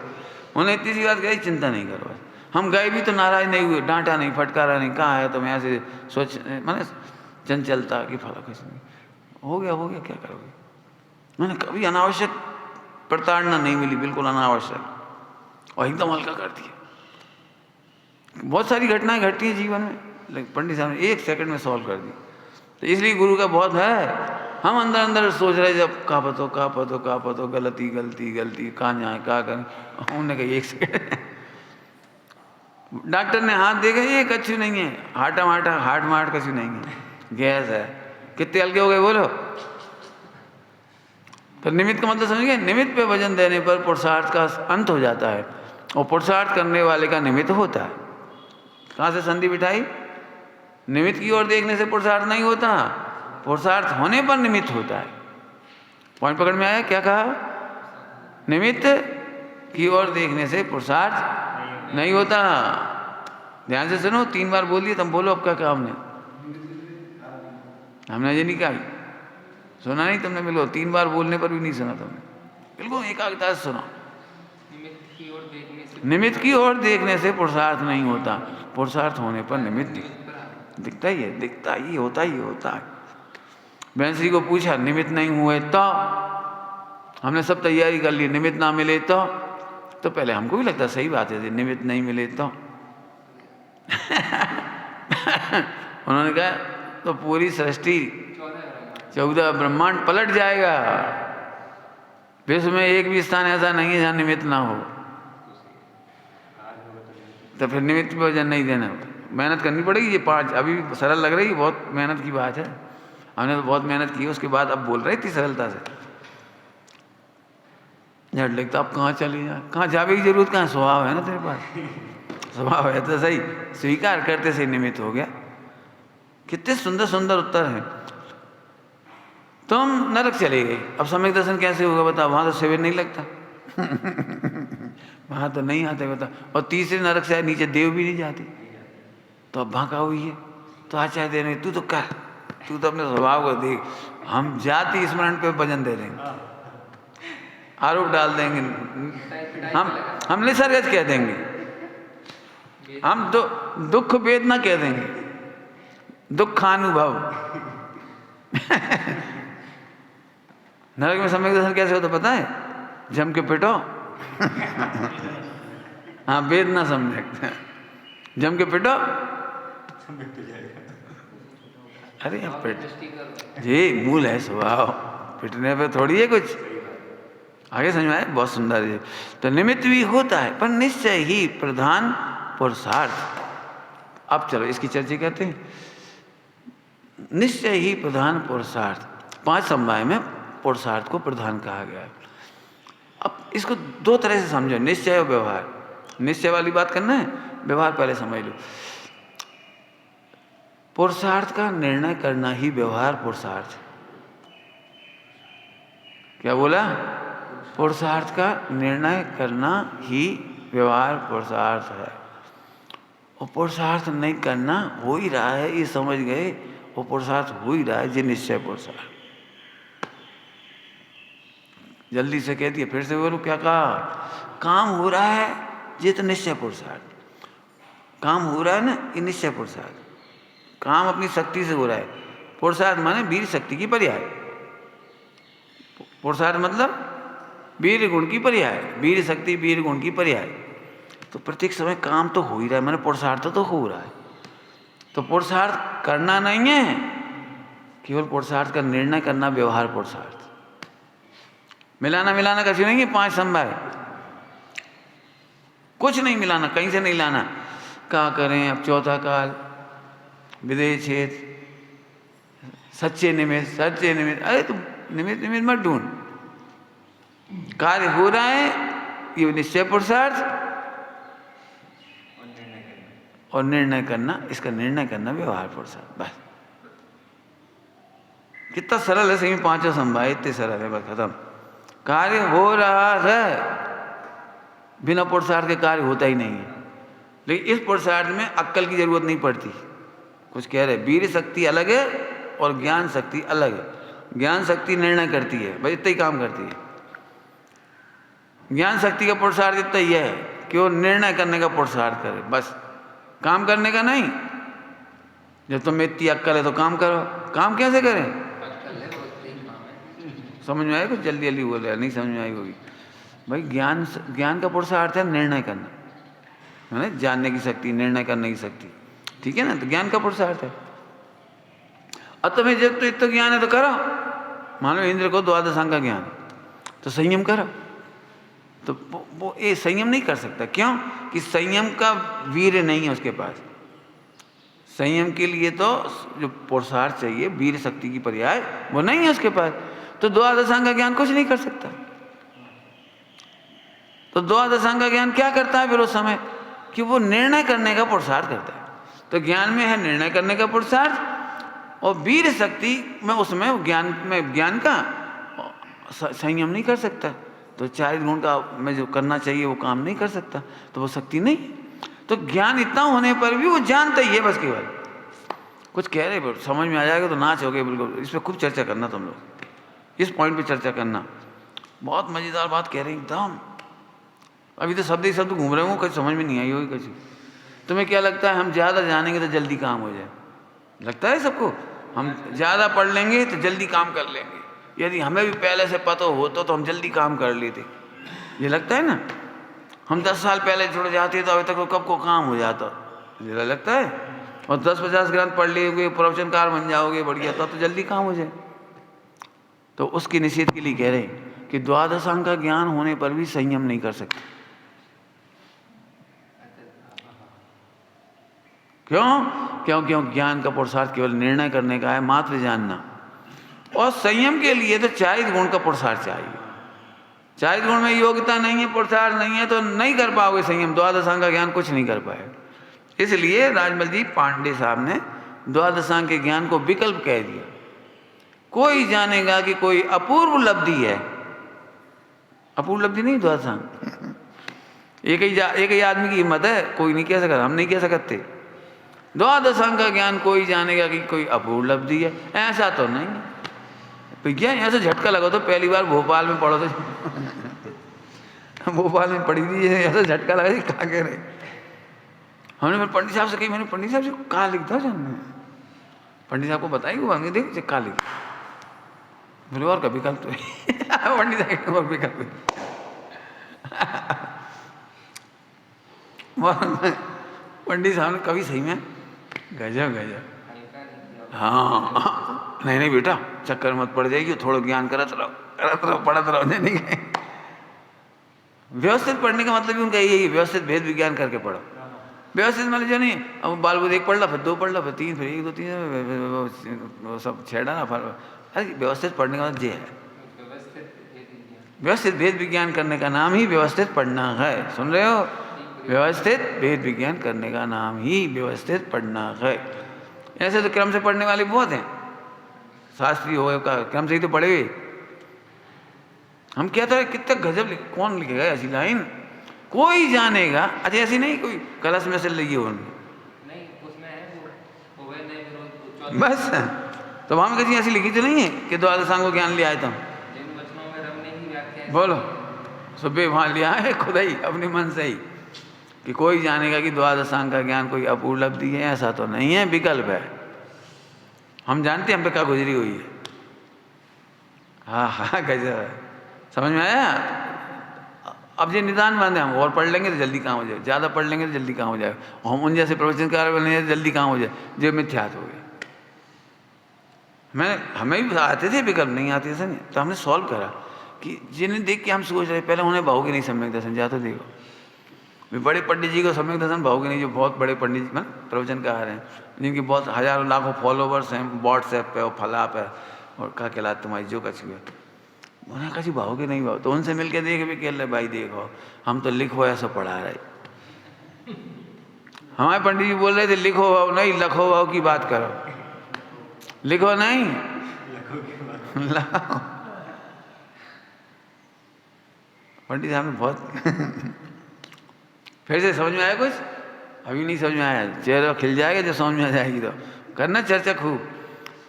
उन्होंने इतनी सी बात कही, चिंता नहीं करो बस। हम गए भी तो नाराज नहीं हुए, डांटा नहीं, फटकारा नहीं, कहाँ है तुम ऐसे सोच, मैंने चंचलता की फला कुछ नहीं, हो गया, क्या करोगे। मैंने कभी अनावश्यक प्रताड़ना नहीं मिली, बिल्कुल अनावश्यक, और एकदम हल्का कर दिया। बहुत सारी घटनाएं घटती हैं जीवन में, लेकिन पंडित साहब ने 1 सेकंड में सॉल्व कर दी। तो इसलिए गुरु का बहुत है। हम अंदर अंदर सोच रहे जब का पतो गलती कहाँ जाए कहाँ करें, उन्होंने कहा 1 सेकंड। डॉक्टर ने हाथ देखा, ये कछु नहीं है, हार्ट मार्ट कछु नहीं है, गैस है। कितने हल्के हो गए बोलो। तो निमित्त का मतलब समझ गए, निमित्त पे वजन देने पर पुरुषार्थ का अंत हो जाता है, और पुरुषार्थ करने वाले का निमित्त होता है। कहाँ से संधि बिठाई, निमित्त की ओर देखने से पुरुषार्थ नहीं होता, पुरुषार्थ होने पर निमित्त होता है। पॉइंट पकड़ में आया, क्या कहा, निमित्त की ओर देखने से पुरुषार्थ नहीं होता। ध्यान से सुनो, 3 बार बोल दिए, तुम बोलो अब क्या कहा हमने ये नहीं कहा, सुना नहीं तुमने, बिल्कुल 3 बार बोलने पर भी नहीं सुना तुमने, बिल्कुल एकाग्रता से सुनो। निमित्त की ओर देखने से पुरुषार्थ नहीं होता, पुरुषार्थ होने पर निमित्त दिखता ही होता है। बहनश्री को पूछा, निमित्त नहीं हुए तो, हमने सब तैयारी कर ली, निमित्त ना मिले तो पहले हमको भी लगता सही बात है, निमित्त नहीं मिले तो। उन्होंने कहा तो पूरी सृष्टि 14 ब्रह्मांड पलट जाएगा, विश्व में एक भी स्थान ऐसा नहीं है जहाँ निमित्त ना हो। तो फिर निमित्त पे वजन नहीं देना, मेहनत करनी पड़ेगी। ये 5 अभी सरल लग रही है, बहुत मेहनत की बात है, हमने तो बहुत मेहनत की, उसके बाद अब बोल रहे थी सरलता से। झट लगता अब कहाँ चले जाए, कहाँ जावे की जरूरत कहाँ, स्वभाव है ना तेरे पास, स्वभाव है तो सही, स्वीकार करते सही निमित्त हो गया। कितने सुंदर सुंदर उत्तर हैं। तुम नरक चले गए, अब सम्यक दर्शन कैसे होगा बता, वहां तो शिविर नहीं लगता। वहां तो नहीं आते बता, और तीसरे नरक से नीचे देव भी नहीं जाते, तो अब भागा हुई है। तो आचार्य दे रहे, तू तो कर, तू तो अपने स्वभाव को देख, हम जाति स्मरण पे वजन दे देंगे, आरोप डाल देंगे, हम निसर्गज कह देंगे, हम दुख वेदना कह देंगे, दुखानुभव। नरक में सम्यक दर्शन कैसे होता पता है, जम के पिटो। हाँ, वेदना सम्यक, जम के पिटो, अरे पिट जी मूल है स्वभाव, पिटने पे थोड़ी है कुछ, आगे समझ में आए, बहुत सुंदर है। तो निमित्त भी होता है, पर निश्चय ही प्रधान पुरुषार्थ। अब चलो इसकी चर्चा करते हैं। निश्चय ही प्रधान पुरुषार्थ, 5 समवाय में पुरुषार्थ को प्रधान कहा गया है। अब इसको 2 तरह से समझो, निश्चय और व्यवहार। निश्चय वाली बात करना है, व्यवहार पहले समझ लो। पुरुषार्थ का निर्णय करना ही व्यवहार पुरुषार्थ। क्या बोला, पुरुषार्थ का निर्णय करना ही व्यवहार पुरुषार्थ है, और पुरुषार्थ नहीं करना हो ही रहा है, ये समझ गए, वो पुरुषार्थ हो ही रहा है, ये निश्चय पुरुषार्थ। जल्दी से कह दिया, फिर से बोलो, क्या कहा, काम हो रहा है, ये तो निश्चय पुरुषार्थ। काम हो रहा है ना, ये निश्चय पुरुषार्थ। काम अपनी शक्ति से हो रहा है, पुरुषार्थ माने वीर शक्ति की पर्याय, पुरुषार्थ मतलब वीर गुण की पर्याय, वीर शक्ति वीर गुण की पर्याय। तो प्रत्येक समय काम तो हो ही रहा है, मैंने पुरुषार्थ तो हो रहा है। तो पुरुषार्थ करना नहीं है, केवल पुरुषार्थ का निर्णय करना व्यवहार पुरुषार्थ। मिलाना कहीं नहीं है, 5 समवाय, कुछ नहीं मिलाना, कहीं से नहीं लाना। क्या करें अब, चौथा काल, विदेह छेद, सच्चे निमित्त, अरे तुम निमित्त मत ढूंढ, कार्य हो रहा है, ये निश्चय पुरुषार्थ, और निर्णय करना, इसका निर्णय करना व्यवहार पुरुषार्थ। बस कितना सरल है, सही 5 समवाय इतने सरल है, बस खत्म। कार्य हो रहा है, बिना पुरुषार्थ के कार्य होता ही नहीं है। लेकिन इस पुरुषार्थ में अक्कल की जरूरत नहीं पड़ती, कुछ कह रहे, वीर शक्ति अलग है और ज्ञान शक्ति अलग है। ज्ञान शक्ति निर्णय करती है, बस इतना ही काम करती है। ज्ञान शक्ति का पुरुषार्थ इतना ही है कि वो निर्णय करने का पुरुषार्थ करे, बस काम करने का नहीं। जब तुम इतनी अक्कल है तो काम करो। काम कैसे करें? अक्कल है, वो इतना ही काम है। समझ में आया? कुछ जल्दी जल्दी बोल रहे, नहीं समझ में आई होगी भाई। ज्ञान का पुरुषार्थ है निर्णय करना, है ना, जानने की शक्ति, निर्णय करने की शक्ति, ठीक है ना, तो ज्ञान का पुरुषार्थ है। अब तुम्हें जब तो इतना ज्ञान है तो करो। मान लो इंद्र को द्वादशांग का ज्ञान, तो संयम करो। तो वो ये संयम नहीं कर सकता, क्यों? कि संयम का वीर नहीं है उसके पास। संयम के लिए तो जो पुरुषार्थ चाहिए, वीर शक्ति की पर्याय, वो नहीं है उसके पास। तो द्वादशांग का ज्ञान कुछ नहीं कर सकता। तो द्वादशांग का ज्ञान क्या करता है फिर उस समय? कि वो निर्णय करने का पुरुषार्थ करता है। तो ज्ञान में है निर्णय करने का पुरुषार्थ, और वीर शक्ति में उसमें ज्ञान का संयम नहीं कर सकता। तो चारित गुण का में जो करना चाहिए वो काम नहीं कर सकता, तो वो शक्ति नहीं। तो ज्ञान इतना होने पर भी वो जानता ही है बस केवल। कुछ कह रहे समझ में आ जाएगा तो नाच हो गए बिल्कुल। इस पर खूब चर्चा करना तुम लोग, इस पॉइंट पे चर्चा करना। बहुत मजेदार बात कह रहे हैं एकदम। अभी तो शब्द ही शब्द घूम रहे हूँ, कहीं समझ में नहीं आई होगी किसी। तुम्हें क्या लगता है हम ज़्यादा जानेंगे तो जल्दी काम हो जाए? लगता है सबको हम ज़्यादा पढ़ लेंगे तो जल्दी काम कर लेंगे। यदि हमें भी पहले से पता होता तो हम जल्दी काम कर लेते, ये लगता है ना। हम 10 साल पहले जुड़ जाते तो अभी तक वो कब को काम हो जाता, ये लगता है। और 10-50 ग्रंथ पढ़ लिए, प्रवचनकार बन जाओगे बढ़िया, तब तो जल्दी काम हो जाए। तो उसकी निषेध के लिए कह रहे हैं कि द्वादशांग का ज्ञान होने पर भी संयम नहीं कर सकते। क्यों? ज्ञान का पुरुषार्थ केवल निर्णय करने का है, मात्र जानना। और संयम के लिए तो चारित गुण का पुरुषार्थ चाहिए। चारित गुण में योग्यता नहीं है, पुरुषार्थ नहीं है, तो नहीं कर पाओगे संयम। द्वादशांग का ज्ञान कुछ नहीं कर पाए। इसलिए राजमल जी पांडे साहब ने द्वादशांग के ज्ञान को विकल्प कह दिया। कोई जानेगा कि कोई अपूर्व लब्धि है। अपूर्व लब्धि नहीं द्वादशांग, एक ही आदमी की हिम्मत है, कोई नहीं कह सकता, हम नहीं कह सकते। द्वादशांग का ज्ञान कोई जानेगा कि कोई अपूर्व लब्धि है, ऐसा तो नहीं। तो क्या ऐसा झटका लगा तो पहली बार भोपाल में पढ़ो तो भोपाल में पढ़ी थी, ऐसा झटका लगा जी कहाँ कह रहे। हमने मेरे पंडित साहब से कही, मैंने पंडित साहब से कहाँ लिखता जानने, पंडित साहब को बताई वो आगे देख कहाँ लिख, बोले और कभी कल तो पंडित साहब और भी कभी पंडित साहब ने कभी सही में गजब। हाँ नहीं बेटा चक्कर मत पड़ जाएगी, थोड़ा ज्ञान करत रहो पढ़त रहो। नहीं व्यवस्थित पढ़ने का मतलब ही उनका यही, व्यवस्थित भेद विज्ञान करके पढ़ो। व्यवस्थित मतलब जो नहीं, अब बाल बुध 1 पढ़ ला, फिर 2 पढ़ ला, फिर 3, फिर 1 2 3 सब छेड़ा ना। अरे व्यवस्थित पढ़ने का मतलब ये है, व्यवस्थित भेद विज्ञान करने का नाम ही व्यवस्थित पढ़ना है। सुन रहे हो? व्यवस्थित भेद विज्ञान करने का नाम ही व्यवस्थित पढ़ना है। ऐसे तो क्रम से पढ़ने वाले बहुत हैं, शास्त्रीय हो का क्रम से ही तो पढ़े हुए। हम कहते हैं कितना गजब कौन लिखेगा ऐसी लाइन, कोई जानेगा। अच्छा ऐसी नहीं कोई कलश में से लगी हो नहीं, उसमें है वो नहीं बस। तो वहां में किसी ऐसी लिखी तो नहीं है कि द्वादशांग को ज्ञान ले आए तुम? बोलो सुबह वहां लिया है खुद ही अपने मन से ही कि कोई जानेगा कि द्वादशांग का ज्ञान कोई अपूर्व लब्धि है, ऐसा तो नहीं है, विकल्प है। हम जानते हैं हम पे क्या गुजरी हुई है। हाँ गजब है, समझ में आया? अब ये निदान बांधे, हम और पढ़ लेंगे तो जल्दी काम हो जाए, ज़्यादा पढ़ लेंगे तो जल्दी काम हो जाए, हम उन जैसे प्रवचनकार बनेंगे तो जल्दी काम हो जाए, जो मिथ्यात हो गया। हमें भी आते थे विकल्प, नहीं आते थे नहीं, तो हमने सॉल्व करा कि जिन्हें देख के हम सोच रहे पहले उन्हें भावोगे नहीं सम्यक दर्शन, जाते देखो बड़े पंडित जी को सम्यक दर्शन भावोगे नहीं, जो बहुत बड़े पंडित जी प्रवचनकार हैं, जिनकी बहुत हजारों लाखों फॉलोवर्स हैं व्हाट्सएप पे और फला पे, और क्या कहलाते तुम्हारी जो कछु है, उन्हें कभी भावोगे नहीं भाव। तो उनसे मिलकर देख भी कह रहे भाई देखो हम तो लिखो ऐसा पढ़ा रहे। हमारे पंडित जी बोल रहे थे लिखो भाव नहीं लखो भाव की बात करो, लिखो नहीं लाओ। पंडित साहब ने बहुत फिर से समझ में आया कुछ? अभी नहीं समझ में आया, चेहरा खिल जाएगा जब समझ में आ जाएगी। तो करना चर्चा खूब।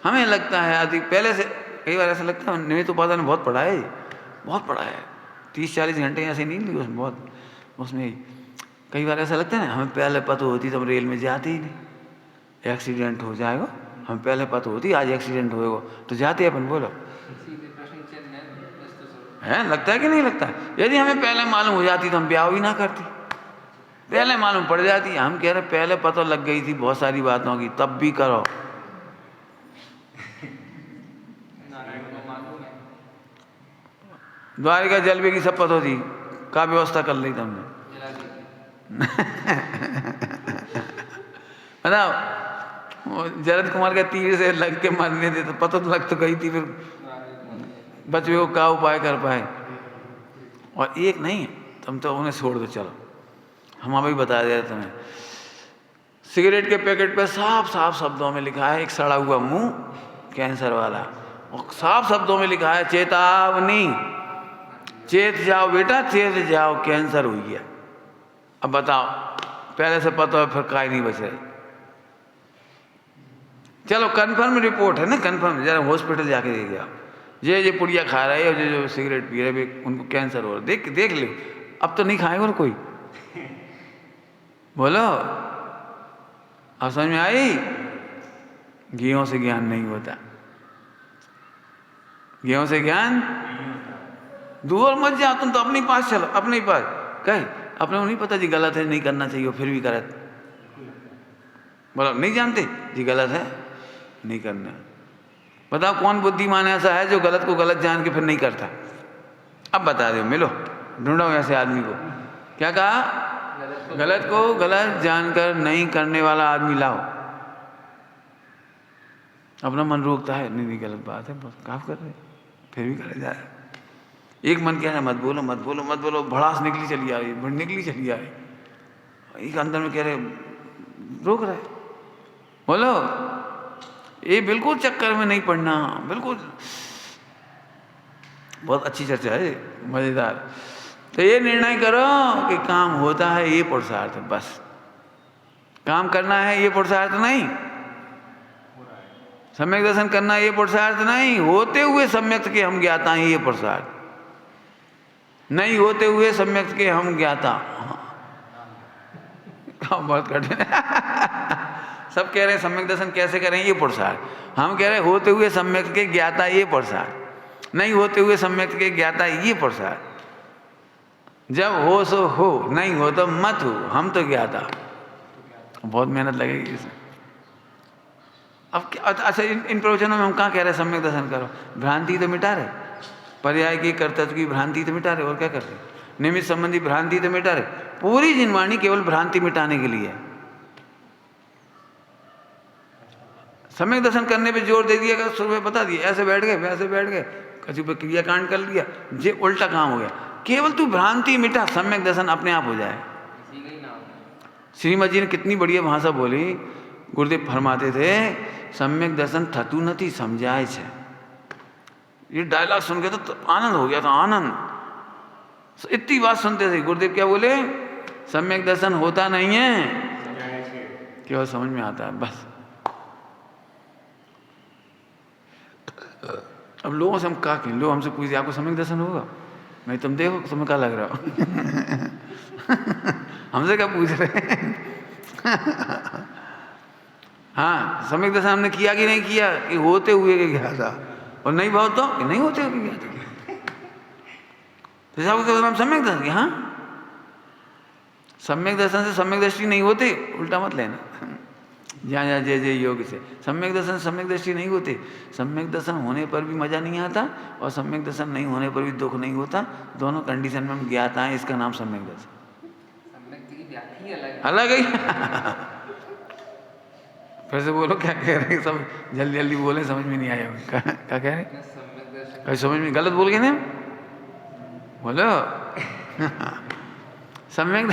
हमें लगता है अधिक पहले से, कई बार ऐसा लगता है निमित्त उपादान बहुत पढ़ा है, बहुत पढ़ा है, 30-40 घंटे ऐसे नहीं लिए उसमें, बहुत उसमें कई बार ऐसा लगता है ना हमें पहले पता होती तो हम रेल में जाते ही नहीं, एक्सीडेंट हो जाएगा, हमें पहले पता होती आज एक्सीडेंट होएगा तो जाते अपन। बोलो है, लगता है कि नहीं लगता? यदि हमें पहले मालूम हो जाती तो हम ब्याह भी ना करती, पहले मालूम पड़ जाती। हम कह रहे पहले पता लग गई थी बहुत सारी बातों की, तब भी करो। द्वारिका जलवे की सब पता थी, का व्यवस्था कर ली तुमने? बताओ, जरद कुमार का तीर से लग के मरने थे तो पता तो लग तो गई थी, फिर बचवे को क्या उपाय कर पाए? और एक नहीं, तुम तो उन्हें छोड़ दो, चलो हम अभी बता दे रहे तुम्हें। सिगरेट के पैकेट पे साफ साफ शब्दों में लिखा है, एक सड़ा हुआ मुंह कैंसर वाला, और साफ शब्दों में लिखा है चेतावनी, चेत जाओ बेटा, चेत जाओ, कैंसर हो गया। अब बताओ, पहले से पता है फिर काय नहीं बच रही। चलो कंफर्म रिपोर्ट है ना, कंफर्म, जरा हॉस्पिटल जाके देख गया, ये पुड़िया खा रहे है और जो सिगरेट पी रहे उनको कैंसर हो रहा है, देख लो। अब तो नहीं खाएगा कोई, बोलो अब समझ में आई? गेहूं से ज्ञान नहीं होता, गेहूं से ज्ञान। दूर मत जाओ, तुम तो अपने पास चलो, अपने पास कहे, अपने को नहीं पता जी गलत है, नहीं करना चाहिए, फिर भी करत। बोलो नहीं जानते जी गलत है, नहीं करना। बताओ कौन बुद्धिमान ऐसा है जो गलत को गलत जान के फिर नहीं करता? अब बता दो, मिलो ढूंढो ऐसे आदमी को। क्या कहा? गलत को गलत जानकर नहीं करने वाला आदमी लाओ। अपना मन रोकता है, नहीं गलत बात है, बस काफ कर रहे, फिर भी करे जा रहे। एक मन कह रहा है मत बोलो मत बोलो मत बोलो, भड़ास निकली चली आ रही, निकली चली आ रही, एक अंदर में कह रहे रोक रहे। बोलो ये बिल्कुल चक्कर में नहीं पड़ना, बिल्कुल। बहुत अच्छी चर्चा है, मजेदार। तो ये निर्णय करो कि काम होता है ये पुरुषार्थ, बस काम करना है ये पुरुषार्थ नहीं, सम्यक दर्शन करना ये पुरुषार्थ नहीं, होते हुए सम्यक के हम ज्ञाता हैं ये पुरुषार्थ नहीं, होते हुए सम्यक के हम ज्ञाता। काम बहुत कठिन है। सब कह रहे हैं सम्यक दर्शन कैसे करें ये पुरुषार्थ, हम कह रहे हैं होते हुए सम्यक के ज्ञाता ये पुरुषार्थ नहीं, होते हुए सम्यक के ज्ञाता ये पुरुषार्थ। जब हो सो हो, नहीं हो तो मत हो, हम तो ज्ञाता। बहुत मेहनत लगेगी इसमें। अब अच्छा इन प्रवचनों में हम कहाँ कह रहे हैं सम्यक दर्शन करो? भ्रांति तो मिटा रहे, पर्याय की कर्तव्य की भ्रांति तो मिटा रहे, और क्या कर रहे? निमित्त संबंधी भ्रांति तो मिटा रहे। पूरी जिनवाणी केवल भ्रांति मिटाने के लिए है। सम्यक दर्शन करने पे जोर दे दिया, सुबह बता दिया, ऐसे बैठ गए वैसे बैठ गए, कछु पे क्रियाकांड कर लिया, ये उल्टा काम हो गया। केवल तू भ्रांति मिटा, सम्यक दर्शन अपने आप हो जाए। श्रीमद जी ने कितनी बढ़िया भाषा बोली। गुरुदेव फरमाते थे सम्यक दर्शन थतु नथी समझाए छे। ये डायलॉग सुन के तो आनंद हो गया था, आनंद। इतनी बात सुनते थे गुरुदेव क्या बोले, सम्यक दर्शन होता नहीं है, केवल समझ में आता है बस। अब लोगों से हम क्या कहें, लोग हमसे पूछते आपको सम्यक दर्शन होगा? नहीं तुम देखो तुम्हें क्या लग रहा हो। हमसे क्या पूछ रहे हैं? हाँ सम्यक दर्शन हमने किया कि नहीं किया, कि होते हुए के गया था, और नहीं भाव तो कि नहीं होते हुए गया था। तो नाम सम्यक दर्शन की। हाँ सम्यक दर्शन से सम्यक दृष्टि नहीं होती, उल्टा मत लेना। जहाँ जहाँ जय जय योग से सम्यक दर्शन सम्यक दृष्टि नहीं होती। सम्यक दर्शन होने पर भी मजा नहीं आता, और सम्यक दर्शन नहीं होने पर भी दुख नहीं होता। दोनों कंडीशन में हम ज्ञाता हैं, इसका नाम सम्यक दर्शन। अलग है। फिर से बोलो क्या कह रहे हैं, सब जल्दी जल्दी बोले, समझ में नहीं आया। क्या कह रहे हैं? कहीं समझ में गलत बोल गए ना, बोलो। सम्यक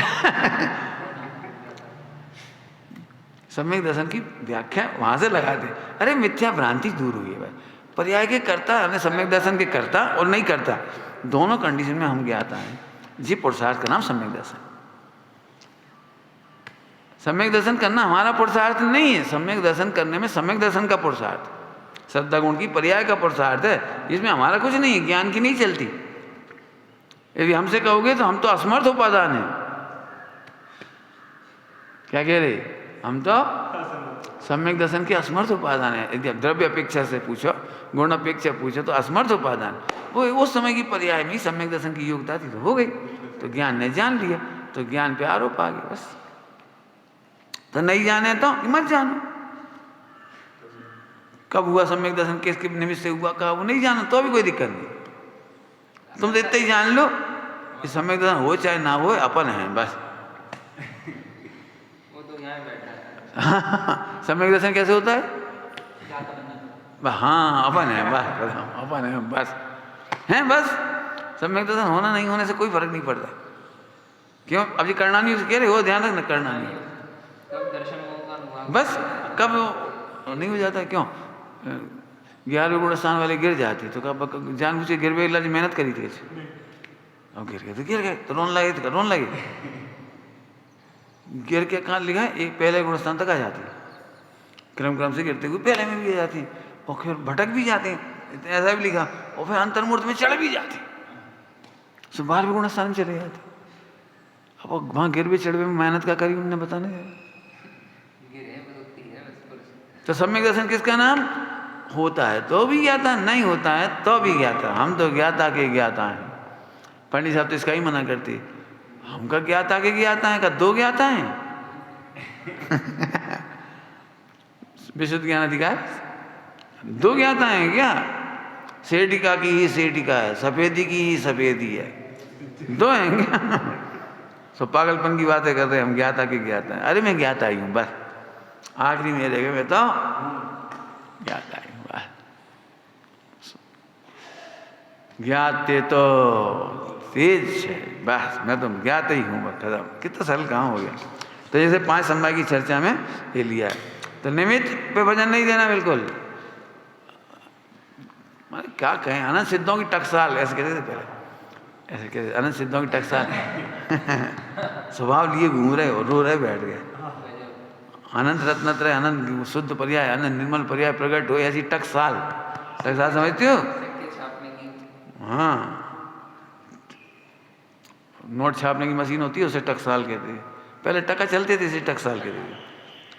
सम्यक दर्शन की व्याख्या वहां से लगाते, अरे मिथ्या भ्रांति दूर हुई है भाई। पर्याय के कर्ता यानी सम्यक दर्शन के कर्ता और नहीं करता, दोनों कंडीशन में हम ज्ञाता है। जी पुरुषार्थ का नाम सम्यक दर्शन। सम्यक दर्शन करना हमारा पुरुषार्थ नहीं है। सम्यक दर्शन करने में सम्यक दर्शन का पुरुषार्थ, श्रद्धा गुण की पर्याय का पुरुषार्थ है, इसमें हमारा कुछ नहीं है, ज्ञान की नहीं चलती। यदि हमसे कहोगे तो हम तो असमर्थ उपादान है। क्या कह रहे, हम तो सम्यक दर्शन के असमर्थ उपादान है। यदि द्रव्य अपेक्षा से पूछो, गुण अपेक्षा पूछो तो असमर्थ उपादान, वो उस समय की पर्याय में ही सम्यक दर्शन की योग्यता थी तो हो गई, तो ज्ञान ने जान लिया, तो ज्ञान पे आरोप आ गया बस। तो नहीं जाने तो मत जानो। कब हुआ सम्यक दर्शन, किसके निमित्त से हुआ, कहा, वो नहीं जाना तो भी कोई दिक्कत नहीं। तुम तो इतना ही जान लो कि सम्यक दर्शन हो चाहे ना हो, अपन है बस। वो तो यहाँ बैठा है। सम्यक दर्शन कैसे होता है? हाँ, अपन है बस, अपन है बस, हैं बस। सम्यक दर्शन होना नहीं होने से कोई फर्क नहीं पड़ता। क्यों? अब ये करना नहीं, कह रहे हो ध्यान रखना, करना नहीं, कब दर्शन होगा बस। कब नहीं हो जाता? क्यों? 11वें गुण स्थान वाले गिर जाते तो कब जानबूझ के गिर गए, मेहनत करी थी, अब गिर गए तो गिर गए, तो रोन लगे तो रोन लगे। गिर के कहाँ लिखा है? एक पहले गुण स्थान तक आ जाती है, क्रम क्रम से गिरते हुए पहले में भी आ जाती है, और फिर भटक भी जाते हैं, ऐसा भी लिखा, और फिर अंतर्मूर्त में चढ़ भी जाते, तो 12वें गुण स्थान में चले जाते। अब वहाँ गिरवे चढ़वे में मेहनत का करी उन्होंने बताने। तो सम्यक दर्शन किसका नाम? होता है तो भी ज्ञाता, नहीं होता है तो भी ज्ञाता। हम तो ज्ञाता के ज्ञाता हैं। पंडित साहब तो इसका ही मना करते, हमका ज्ञाता के ज्ञाता है, का दो ज्ञाता हैं। विशुद्ध ज्ञान अधिकार दो ज्ञाता हैं क्या? सेठिका की ही सेठिका है, सफेदी की ही सफेदी है, दो हैं क्या? तो पागलपन की बातें कर रहे हैं, हम ज्ञाता के ज्ञाता हैं। अरे मैं ज्ञाता ही हूँ बस, आखिरी में रहेगा मैं तो ज्ञाता ही हूँ बस। ज्ञाते तो तेज है बस, मैं तो ज्ञाता ही हूँ बस, खत्म। कितना सरल कहाँ हो गया। तो जैसे 5 समवाय की चर्चा में ये लिया है, तो निमित्त पे वजन नहीं देना बिल्कुल। क्या कहें, अनंत सिद्धों की टकसाल ऐसे कहते थे पहले, ऐसे कहते अनंत सिद्धों की टकसाल। स्वभाव लिए घूम रहे और रो रहे बैठ गए। अनंत रत्नत्रय, अनंत शुद्ध पर्याय, अनंत निर्मल पर्याय प्रकट हो, ऐसी टकसाल। टकसाल समझते हो? हाँ, नोट छापने की मशीन होती है, उसे टकसाल कहते हैं। पहले टका चलते थे, इसे टकसाल कहते थे।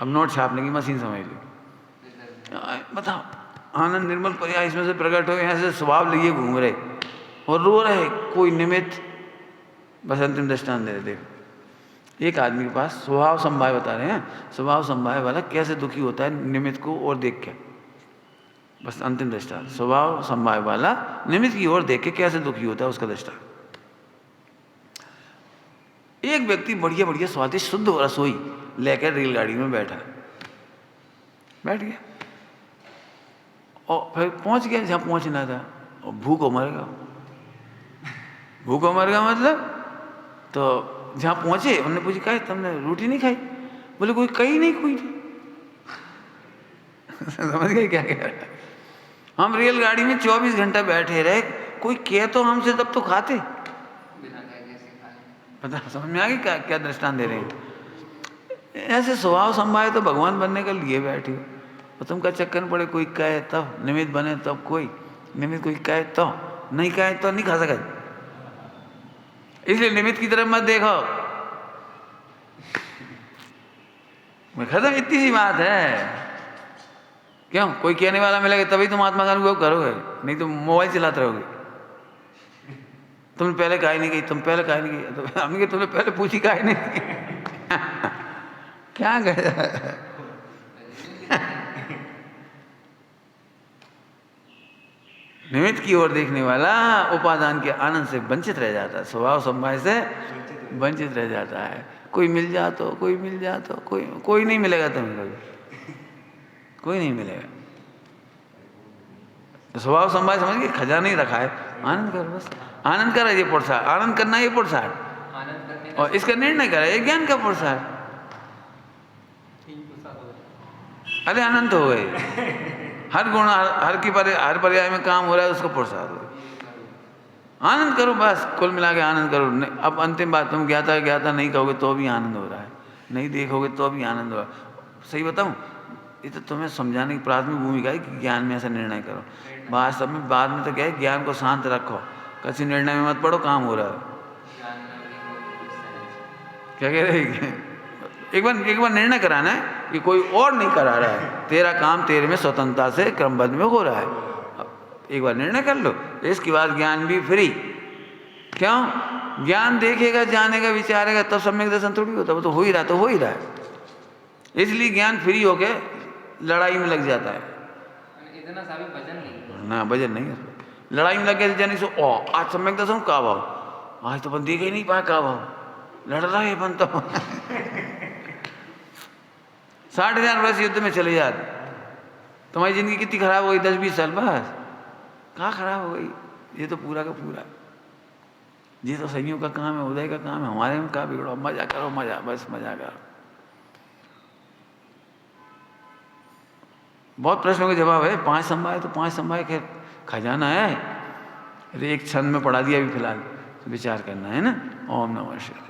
अब नोट छापने की मशीन समझ लो। बताओ, आनंद निर्मल पर्याय इसमें से प्रकट हो, यहाँ से स्वभाव लिए घूम रहे और रो रहे, कोई निमित्त। बस अंतिम दृष्टांत दे रहे। एक आदमी के पास स्वभाव संभाय बता रहे हैं, स्वभाव संभाय वाला कैसे दुखी होता है निमित्त को और देख के। बस अंतिम दृष्टांत, स्वभाव संभाय वाला निमित्त की ओर देख के कैसे दुखी होता है, उसका दृष्टांत। एक व्यक्ति बढ़िया बढ़िया स्वादिष्ट शुद्ध रसोई लेकर रेलगाड़ी में बैठ गया और फिर पहुंच गया जहां पहुंचना था, और भूखों मरेगा। भूखों मरेगा मतलब, तो जहां पहुंचे उन्होंने पूछी, कहा तुमने रोटी नहीं खाई? बोले कोई कही नहीं, कोई नहीं। समझ गए क्या कह रहा? हम रेलगाड़ी में 24 घंटा बैठे रहे, कोई कह तो हमसे तब तो खाते। पता समझ में आ गई क्या क्या दृष्टांत दे रहे हैं? ऐसे स्वभाव संभाए तो भगवान बनने के लिए बैठे हो, और तुमका चक्कर में पड़े, कोई कहे तब निमित्त बने, तब कोई निमित्त, कोई कहे तो नहीं, कहे तो नहीं खा सकते। इसलिए निमित्त की तरफ मत देखो। मैं खत्म, इतनी सी बात है। क्यों? कोई कहने वाला मिलेगा तभी तुम आत्मा का अनुभव करोगे, नहीं तो मोबाइल चलाते रहोगे। तुमने पहले कहा ही नहीं, तुम पहले कहा नहीं, तो हमने कहा तुमने पहले पूछी कहा नहीं। क्या कहे? निमित्त की ओर देखने वाला उपादान के आनंद से वंचित रह जाता है, स्वभाव संभाय से वंचित रह जाता है। कोई मिल जा तो, कोई मिल जा तो, कोई नहीं मिलेगा तुम्हें, कोई नहीं मिलेगा। तो स्वभाव संभाय समझ के खजाना ही रखा है, आनंद करो बस। आनंद करा ये पुरुषार्थ, आनंद करना ये पुरुषार्थ, और इसका निर्णय करा ये ज्ञान का पुरुषार्थ। अरे अनंत हो गए, हर गुण हर पर्याय में काम हो रहा है, उसका पुरुषार्थ हो। आनंद करो बस, कुल मिला के आनंद करो। अब अंतिम बात, तुम ज्ञाता नहीं कहोगे तो भी आनंद हो रहा है। नहीं देखोगे तो अभी आनंद होगा। सही बताऊं, ये तो तुम्हें समझाने की प्राथमिक भूमिका है कि ज्ञान में ऐसा निर्णय करो। वास्तव में बाद में तो क्या है, ज्ञान को शांत रखो, किसी निर्णय में मत पड़ो, काम हो रहा है। ज्ञान में भी कोई सहज। क्या कह रहे हैं? एक बार निर्णय कराना है कि कोई और नहीं करा रहा है, तेरा काम तेरे में स्वतंत्रता से क्रमबद्ध में हो रहा है। अब एक बार निर्णय कर लो, इसके बाद ज्ञान भी फ्री। क्यों? ज्ञान देखेगा, जानेगा, विचारेगा, तब सम्यक दर्शन थोड़ी होता, वो तो हो ही रहा, तो हो ही रहा है। इसलिए ज्ञान फ्री होके लड़ाई में लग जाता है। इतना सा भी वजन नहीं। ना वजन नहीं है, लड़ाई में लग गए जाने से ओ आज सम्यक दर्शन का भाव, आज तो अपन देख ही नहीं पाया का भाव, लड़ रहा है अपन तो 60,000 वर्ष युद्ध में चले जाते, तुम्हारी जिंदगी कितनी खराब हो गई, 10-20 साल, बस कहाँ खराब हो गई। ये तो पूरा का पूरा, ये तो संयोग का काम है, उदय का काम है, हमारे में कहाँ बिगड़ो, मजा करो, मजा, बस मजा करो। बहुत प्रश्नों के जवाब है, 5 संभाए तो 5 संभाए, खैर खजाना है, अरे एक छंद में पढ़ा दिया अभी फिलहाल, तो विचार करना है ना। ओम नमः शिवाय।